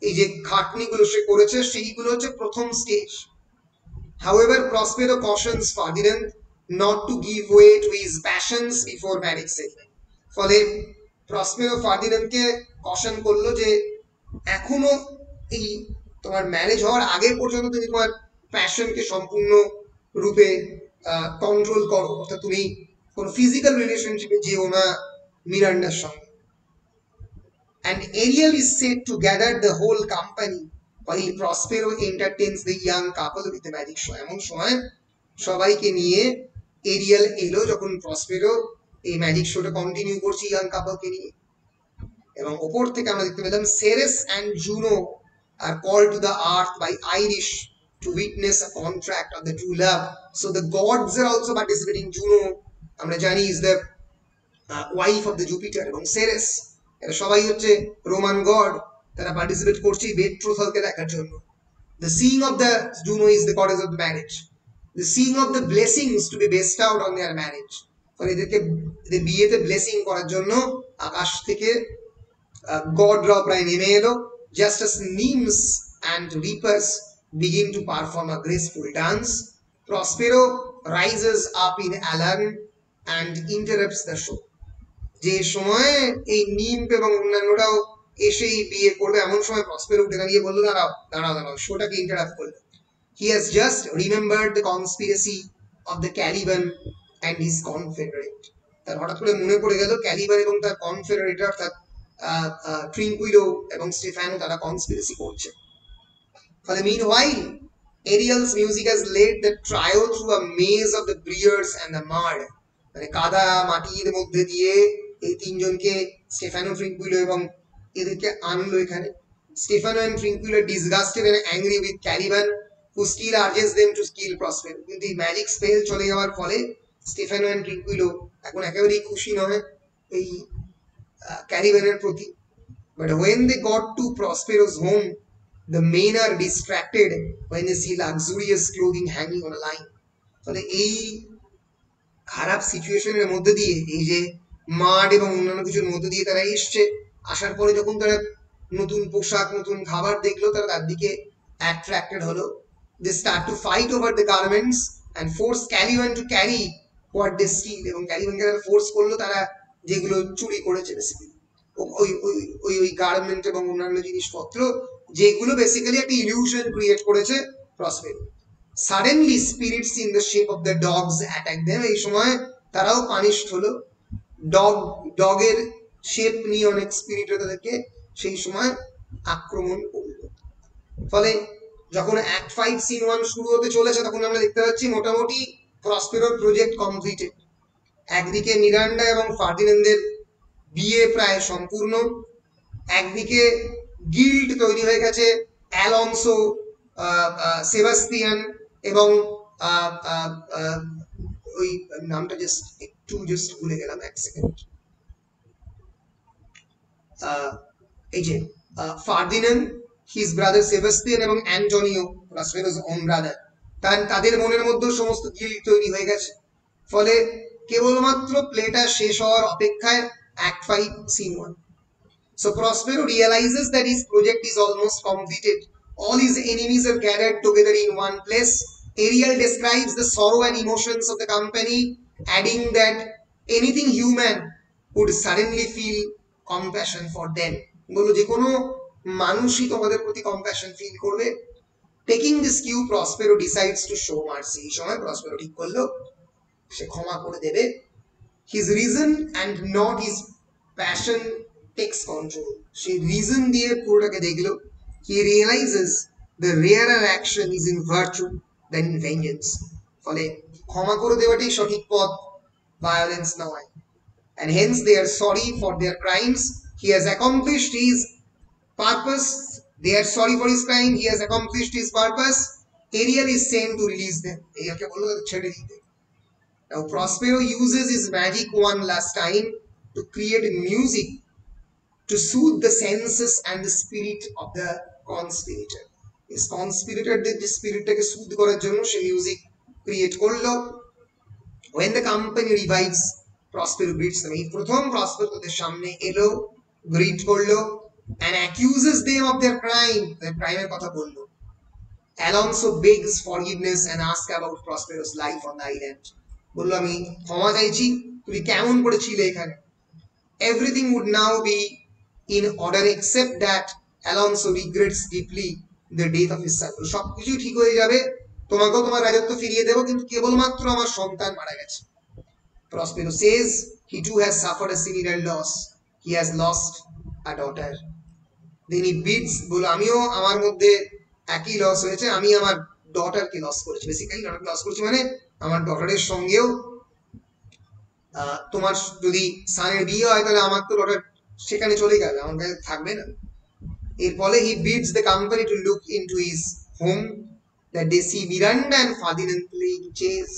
এই যে খাটনিগুলো সে করেছে সেইগুলো হচ্ছে প্রথম stage. However, Prospero cautions Ferdinand not to give way to his passions before marriage settlement. ফলে প্রসপেরো ফার্দিনান্ডকে কশন করলো যে এখনো এই তোমার ম্যারেজ হওয়ার আগে পর্যন্ত তুমি তোমার প্যাশনকে সম্পূর্ণ রূপে কন্ট্রোল করো, অর্থাৎ তুমি কোনো ফিজিক্যাল রিলেশনশিপে যেও না মিরান্ডার সঙ্গে। And Ariel is said to gather the whole company while Prospero entertains the young couple with the magic show. এমন সময় সবাইকে নিয়ে এরিয়াল এলো যখন প্রসপেরো এই ম্যাজিক শোটা কন্টিনিউ করছে ইয়াং কাপলকে নিয়ে। এবং ওপর থেকে আমরা দেখতে পেলাম Ceres and Juno are called to the earth by Irish to witness a contract of the true love. So the gods are also participating. Juno আমরা জানি is the wife of the Jupiter, এবং Ceres এরা সবাই হচ্ছে Roman god, তারা participate করছে বেট্রোথালকে দেখার জন্য। The seeing of the Juno is the goddess of the marriage. The seeing of the blessings to be bestowed on their marriage. ফলে এদেরকে বিয়েতে ব্লেসিং করার জন্য আকাশ থেকে গডরাও প্রায় নেমে এলো। Just as nymphs and reapers begin to perform a graceful dance, Prospero rises up in alarm and interrupts the show. যে সময় এই নিম্ফ এবং অন্যান্যরাও এসে বিয়ে করবে এমন সময় প্রসপেরো উঠে দাঁড়িয়ে বললো দাঁড়াও শোটাকে ইন্টারাপ্ট করলো। He has just remembered the conspiracy of the Caliban and his confederate. তার হঠাৎ করে মনে পড়ে গেল ক্যালিবান এবং তার কনফেডারেট অর্থাৎ ট্রিঙ্কুইলো এবং স্টেফানো তারা কনস্পিরেসি করছে। ফলে meanwhile Ariel's music has led the trio through a maze of the briars and the mud. মানে কাদা মাটির মধ্যে দিয়ে এই তিনজনকে স্টেফানো, ট্রিঙ্কুইলো এবং এদেরকে আনলো এখানে। Stefano and Trinquilo are disgusted and angry with Caliban, who still urges them to kill Prospero. কিন্তু এই ম্যাজিক স্পেল চলে যাওয়ার ফলে স্টেফানো এন্ড ট্রিঙ্কুইলো এখন একেবারেই খুশি নয় এই ক্যালিবানের প্রতি। But when they got to Prospero's home, the men are distracted when they see luxurious clothing hanging on a line. ফলে এই খারাপ সিচুয়েশনের মধ্যে দিয়ে, এই যে মাড এবং অন্যান্য কিছুর মধ্যে দিয়ে তারা এসছে, আসার পরে যখন তারা নতুন পোশাক নতুন খাবার দেখলো তারা তার দিকে অ্যাট্রাক্টেড হলো। They start to fight over the garments and force Caliban to carry what they steal, এবং ক্যালিবানকে তারা ফোর্স করলো তারা যেগুলো চুরি করেছে বেসিক্যালি ওই ওই ওই ওই গার্মেন্ট এবং অন্যান্য জিনিসপত্র, যেগুলো বেসিক্যালি একটা ইলিউশন ক্রিয়েট করেছে Prospero. Suddenly spirits in the shape of the dogs attack them, এই সময় তারাও পানিশড হলো। ডগের শেপ নিয়ে অনেক স্পিরিট তাদেরকে সেই সময় আক্রমণ করলো। ফলে যখন অ্যাক্ট 5 সিন 1 শুরু হতে চলেছে তখন আমরা দেখতে পাচ্ছি মোটামুটি প্রসপেরোর প্রজেক্ট কমপ্লিটেড। একদিকে মিরান্ডা এবং ফার্দিনান্দের বিয়ে প্রায় সম্পূর্ণ, একদিকে গিল্ড তৈরি হয়ে গেছে, অ্যালনসো, সেবাস্তিয়ান এবং ওই নামটা জাস্ট ভুলে গেলাম, এক সেকেন্ড, এই যে ফার্দিনান্দ, হিজ ব্রাদার সেবাস্তিয়ান এবং অ্যান্টোনিও, প্রসপেরোস ওন ব্রাদার, তাদের মনের মধ্যে সমস্ত গিল্ড তৈরি হয়ে গেছে। ফলে কেবলমাত্র প্লেটা শেষ হওয়ার অপেক্ষায় act 5 scene 1। So Prospero realizes that his project is almost completed. All his enemies are gathered together in one place. Ariel describes the sorrow and emotions of the company, adding that anything human would suddenly feel compassion for them. বললো যে কোনো মানুষই তোমাদের প্রতি compassion feel করবে। Taking this cue, Prospero decides to show mercy. এই সময় Prospero ঠিক করলো সে ক্ষমা করে দেবে। His reason and not his passion takes control. Say reason দিয়ে পুরোটাকে দেখলো। He realizes the rarer action is in virtue than in vengeance. ফলে ক্ষমা করে দেওয়াটাই সঠিক পথ, ভায়োলেন্স নয়। And hence they are sorry for their crimes. He has accomplished his purpose. They are sorry for his crime. He has accomplished his purpose. Ariel is sent to release them. এরিয়ালকে বললো তাদের ছেড়ে দিতে। Now Prospero uses his magic one last time to create music to soothe the senses and the spirit of the conspirator. This conspirator the spiritটাকে soothe করার জন্য সে music create করলো। When the company revives, Prospero greets them. এই প্রথম Prospero তাদের সামনে এলো, grit করলো and accuses them of their crime. their crime-এর কথা বললো। Alonso begs forgiveness and asks about Prospero's life on the island. বললো আমি ক্ষমা চাইছি, তুমি কেমন করে ছিলে এখানে। Everything would now be in order except that Alonso regrets deeply the death of his son. সবকিছু ঠিক হয়ে যাবে, তোমাকেও তোমার রাজত্ব ফিরিয়ে দেবো, কিন্তু কেবলমাত্র আমার সন্তান মারা গেছে। Prospero says he too has suffered a similar loss. He has lost a daughter. Then he bids, বলো আমিও আমার মধ্যে একই লস হয়েছে, আমি আমার ডটারকে লস করেছি। বেসিক্যালি ডটারকে লস করেছি মানে আমার ডটারের সঙ্গেও তোমার যদি সানের বিয়ে হয় তাহলে আমার তো ডটার সেখানে চলে যাবে, আমার কাছে থাকবে না। এর ফলে he bids the company to look into his home, that they see Miranda and Ferdinand playing chess.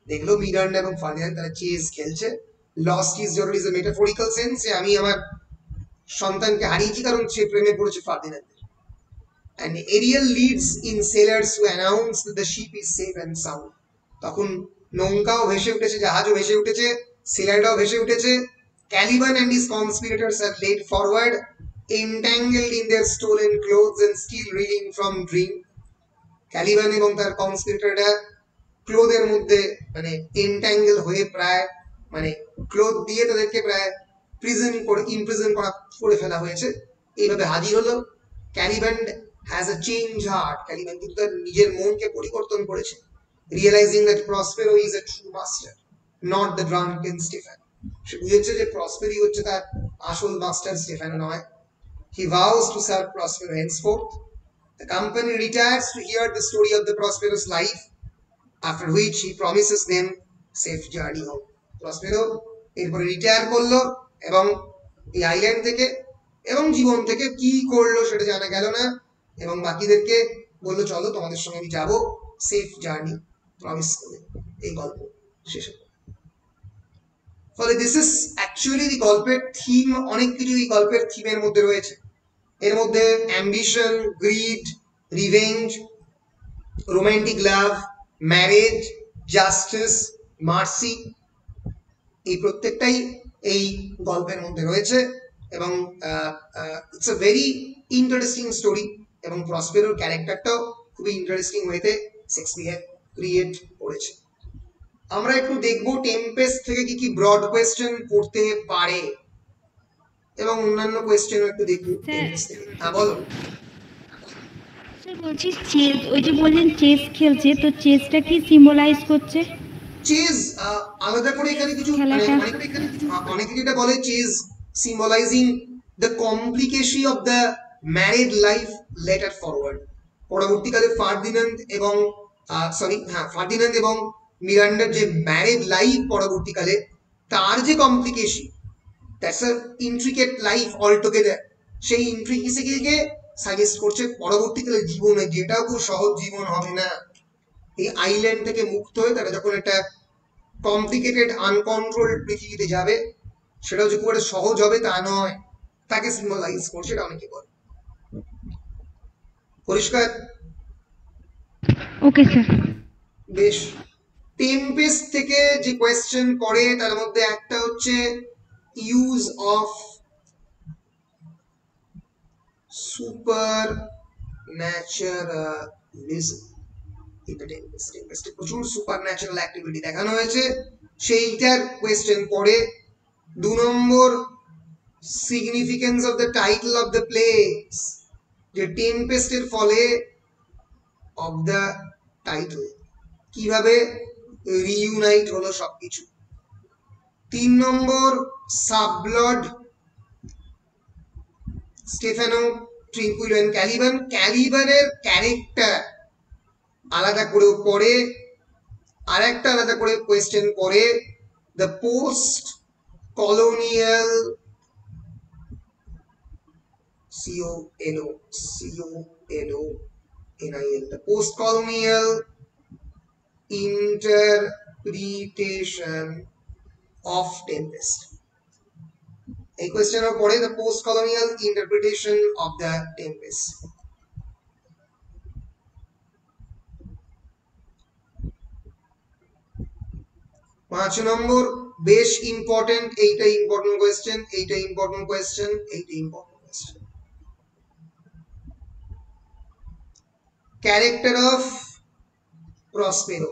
দেখলো মিরান্ডা এবং ফার্দিনান্দ তারা চেস খেলছে। Lost his daughter is a metaphorical sense, আমি আমার সন্তানকে হারিয়েছি কারণ সে প্রেমে পড়েছে ফার্দিনান্দের। And Ariel leads in sailors to announce that the ship is safe and sound. তখন নৌকাও ভেসে উঠেছে, জাহাজও ভেসে উঠেছে, সেলারটাও ভেসে উঠেছে। Caliban and his conspirators are led forward, entangled in their stolen clothes and still reeling from drink. Caliban এবং তার কনস্পিরেটররা ক্লোথের মধ্যে মানে এনট্যাঙ্গেল হয়ে প্রায় মানে ক্লোথ দিয়ে তাদেরকে প্রায় ইমপ্রিজন করে ফেলা হয়েছে। এইভাবে হাজির হলো। Caliban has a change heart. Caliban কিন্তু তার নিজের মনকে পরিবর্তন করেছে। Realizing that Prospero is a true master, not the drunken Stefan. সে বুঝেছে যে প্রসপেরি হচ্ছে তার আসল মাস্টার, স্টেফানো নয়। He vows to serve Prospero henceforth. The company retires to hear the story of the Prospero's life, after which he promises them safe journey home. Prospero এরপরে retire করলো এবং এই আইল্যান্ড থেকে এবং জীবন থেকে কি করলো সেটা জানা গেল না, এবং বাকিদেরকে বললো চলো তোমাদের সঙ্গে আমি যাবো, সেফ জার্নি প্রমিস করে এই গল্প শেষ হলো। ফলে দিস ইজ অ্যাকচুয়ালি দি গল্পের থিম, অনেক কিছু এই গল্পের থিমের মধ্যে রয়েছে। এর মধ্যে ambition, greed, revenge, romantic love, marriage, justice, mercy, এই প্রত্যেকটাই এই গল্পের মধ্যে রয়েছে। এবং it's a very interesting story, এবং প্রসপেরোর ক্যারেক্টারটাও খুবই ইন্টারেস্টিং ওয়েতে শেক্সপিয়ার ক্রিয়েট করেছে। আমরা একটু দেখবো টেম্পেস্ট থেকে কি কি ব্রড কোয়েশ্চেন পড়তে পারে এবং অন্যান্য কোয়েশ্চেনও একটু দেখবো টেম্পেস্ট থেকে। হ্যাঁ বলো। স্যার বলছি চেস, ওই যে বললেন চেস খেলছে, তো চেসটা কি সিম্বলাইজ করছে? চেজ আলাদা করে এখানে কিছু মানে অনেকে যেটা বলে chess symbolizing the complication of the married life later forward. পরবর্তীকালে ফার্দিনান্দ এবং মিরান্ডার যে ম্যারিড লাইফ পরবর্তীকালে তার যে complication, that's a intricate life all together, সেই ইন্ট্রিকেসিকে সাজেস্ট করছে পরবর্তীকালে জীবনে, যেটাও খুব সহজ জীবন হবে না। এই আইল্যান্ড থেকে মুক্ত হয়ে তারা যখন একটা কমপ্লিকেটেড আনকন্ট্রোলড পৃথিবীতে যাবে, সেটাও যে খুব একটা সহজ হবে তা নয়, তাকে সিম্বলাইজ করছে, এটা অনেকে বলে। পরিষ্কার? Okay sir. বেশ। টেম্পেস্ট থেকে যে কোয়েশ্চেন পড়ে তার মধ্যে একটা হচ্ছে ইউজ অফ সুপার ন্যাচারালিজম। টেম্পেস্টে প্রচুর সুপার ন্যাচারাল অ্যাক্টিভিটি দেখানো হয়েছে, সেইটার কোয়েশ্চেন পড়ে। 2 number significance of the title of the plays, যে টেম্পেস্টের ফলে অফ দ্য টাইটেল কিভাবে রিইউনাইট হলো সবকিছু। 3 নম্বর সাবব্লড স্টেফানো, ট্রিঙ্কুইলো এন্ড ক্যালিবান, ক্যালিবানের ক্যারেক্টার আলাদা করেও পড়ে। আর একটা আলাদা করে কোয়েশ্চেন পড়ে the post colonial the post-colonial interpretation of Tempest. এই কোয়েশ্চেনের পরে the post-colonial interpretation of the Tempest. 5 নম্বর বেশ ইম্পর্টেন্ট, এইটা ইম্পর্টেন্ট কোয়েশ্চেন, এইটা ইম্পর্টেন্ট কোয়েশ্চেন, এইটা ইম্পর্টেন্ট কোয়েশ্চেন। ক্যারেক্টার অফ প্রসপেরো,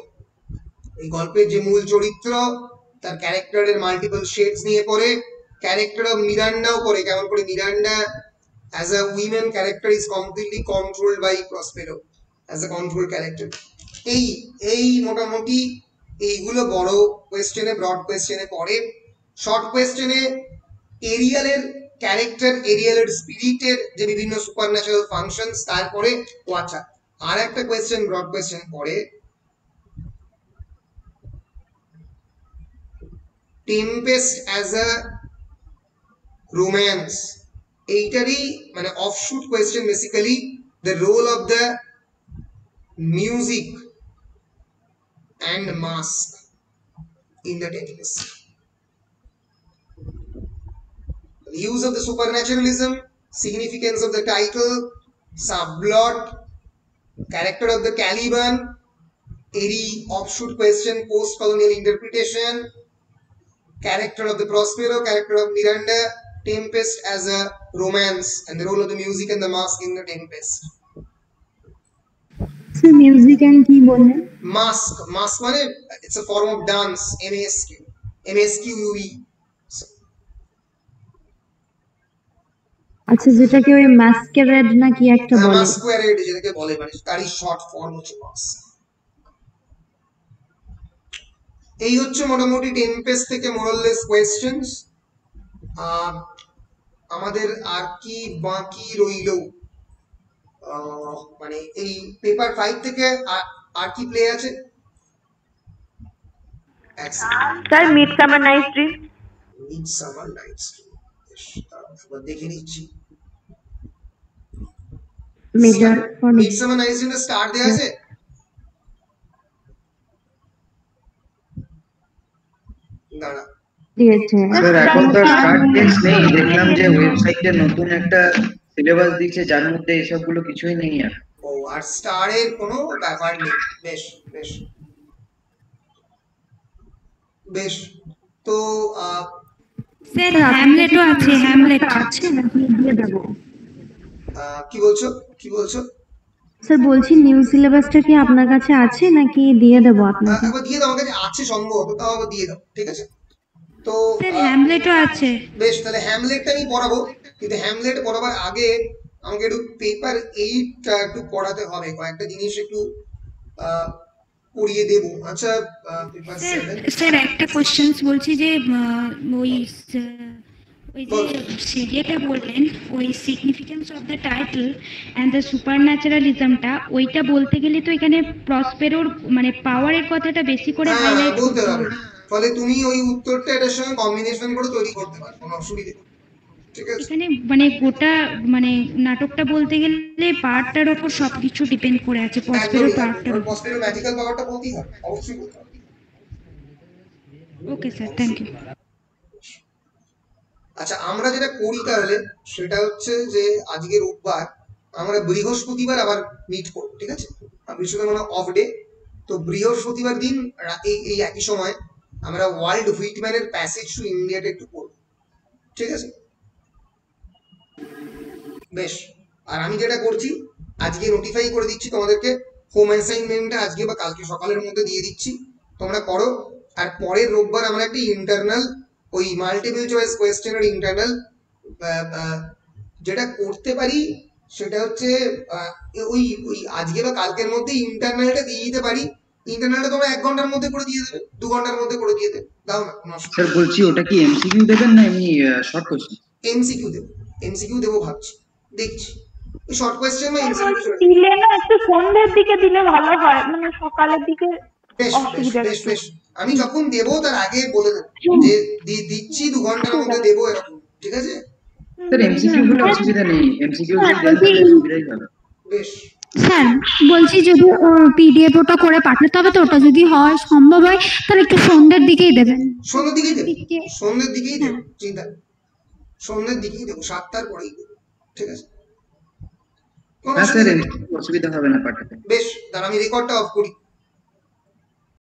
এই গল্পের যে মূল চরিত্র তার ক্যারেক্টারের মাল্টিপল শেডস নিয়ে পড়ে। ক্যারেক্টার অফ মিরান্ডাও পড়ে, কেমন করে Miranda as a women character is completely controlled by Prospero as a control character. এই মোটামুটি এইগুলো বড় কোয়েশ্চেনে, ব্রড কোয়েশ্চেনে পড়ে। শর্ট কোয়েশ্চেনে এরিয়ালের ক্যারেক্টার, এরিয়ালের স্পিরিটের যে বিভিন্ন সুপারন্যাচারাল ফাংশনস, তারপরে আচ্ছা আর একটা কোয়েশ্চেন ব্রড কোয়েশ্চেন পড়ে টেম্পেস্ট অ্যাজ আ রোম্যান্স। এইটারই মানে offshoot question basically the role of the music and masque in the Tempest. The use of the supernaturalism, significance of the title, subplot, character of the Caliban, airy offshoot question, post-colonial interpretation, character of the Prospero, character of Miranda, Tempest as a romance, and the role of the music and the masque in the Tempest. Music and কি বললেন? Masque মানে it's a form of dance, MSQE। আচ্ছা, যেটাকে ওই মাস্কেরেড নাকি একটা বলে, মাস্কুয়ারেড যেটাকে বলে, মানে তারই শর্ট ফর্ম হচ্ছে মাস্ক। এই হচ্ছে মোটামুটি টেম্পেস্ট থেকে মোরাললেস কোয়েশ্চেনস। আমাদের আর কি বাকি রইল, মানে এই পেপার 5 থেকে আর কি প্লে আছে? Sir Midsummer Night's Dream. Midsummer Night's Dream, দেখে নিচ্ছি। মিডসামার নাইটস ড্রিম স্টার দেয়া আছে? দাঁড়া স্যার এখন তো স্টার্ট টেক্সট নেই, দেখলাম যে ওয়েবসাইটে নতুন একটা সিলেবাস দিয়েছে যার মধ্যে এসবগুলো কিছুই নেই আর। ও, আর স্টারের কোনো ব্যাপার নেই। বেশ বেশ বেশ। তো স্যার হ্যামলেটও আছে, হ্যামলেট আছে নাকি দিয়ে দেব? কি বলছো? স্যার বলছি নিউ সিলেবাসটা কি আপনার কাছে আছে নাকি দিয়ে দেবো আপনাকে? একবার দিয়ে দাও, আমার কাছে আছে সম্ভবত, তাও আবার দিয়ে দাও, ঠিক আছে? তো স্যার হ্যামলেটও আছে। বেশ, তাহলে হ্যামলেটটা আমি পড়াবো, কিন্তু হ্যামলেট পড়াবার আগে আমাকে একটু পেপার 8 একটু পড়াতে হবে, কয়েকটা জিনিস একটু পড়িয়ে দেবো। আচ্ছা, পেপার 7 স্যার একটা কোশ্চেন্স বলছি যে ওই ওই যে যেটা বললেন ওই significance of the title and the super ন্যাচারালিজমটা, ওইটা বলতে গেলে তো এখানে প্রসপেরোর মানে পাওয়ারের কথাটা বেশি করে হাইলাইট বলতে করতে হবে, হবে। ফলে তুমি ওই উত্তরটা এটার সঙ্গে কম্বিনেশন করে তৈরি করতে পারো, কোনো অসুবিধা নেই, ঠিক আছে? এখানে মানে গোটা মানে নাটকটা বলতে গেলে পার্টটার ওপর সবকিছু ডিপেন্ড করে আছে, প্রসপেরোর পার্টটার উপর। প্রসপেরো ম্যাজিক্যাল পাওয়ারটা বলতেই হবে, অবশ্যই বলতে হবে। Okay sir, thank you. আচ্ছা, আমরা যেটা করি তাহলে সেটা হচ্ছে যে আজকে রোববার, আমরা বৃহস্পতিবার আবার মিট করব, ঠিক আছে? বৃহস্পতিবার মানে অফ ডে, তো বৃহস্পতিবার দিন এই এই একই সময় আমরা ওয়ার্ল্ড হুইটম্যানের প্যাসেজ টু ইন্ডিয়াটা একটু পড়ব, ঠিক আছে? বেশ, আর আমি যেটা করছি আজকে নোটিফাই করে দিচ্ছি তোমাদেরকে, হোম অ্যাসাইনমেন্টটা আজকে বা কালকে সকালের মধ্যে দিয়ে দিচ্ছি, তোমরা করো। আর পরের রোববার আমরা একটা ইন্টারনাল ওই মাল্টিপল চয়েস কোয়েশ্চেনের ইন্টারনাল যেটা করতে পারি সেটা হচ্ছে ওই ওই আজকে বা কালকের মধ্যে ইন্টারনালটা দিয়ে দিতে পারি। ইন্টারনালটা তোমরা 1 ঘন্টার মধ্যে করে দিয়ে দেবে, 2 ঘন্টার মধ্যে করে দিয়ে দেবে, দাও না? স্যার বলছি ওটা কি এমসিকিউ দেবেন না এমনি শর্ট কোশ্চেন? এমসিকিউ দেবো, এমসিকিউ দেবো ভাবছি, দেখছি শর্ট কোয়েশ্চেন বা এমসিকিউ। দিলে না একটু সন্ধ্যের দিকে দিলে ভালো হয়, মানে সকালের দিকে বেশ বেশ অসুবিধা বেশ একটু। বেশ, আমি যখন দেবো তার আগে বলে দেবো যে দিচ্ছি 2 ঘন্টার মধ্যে দেবো, এরকম, ঠিক আছে? স্যার এমসিকিউ হলে অসুবিধা নেই, এমসিকিউ যদি দেন তাহলে সুবিধাই হবে। বেশ, স্যার বলছি যদি পিডিএফ ওটা করে পাঠাতে হবে, তো ওটা যদি হয় সম্ভব হয় তাহলে একটু সন্ধ্যের দিকেই দেবেন। সন্ধ্যের দিকেই দেবো, সন্ধ্যের দিকেই দেবো, চিন্তা নেই, সন্ধ্যের দিকেই দেবো, 7টার পরেই দেবো, ঠিক আছে? কোনো হ্যাঁ স্যার, অসুবিধা নেই। অসুবিধা হবে না পাঠাতে। বেশ, তাহলে আমি রেকর্ডটা অফ করি।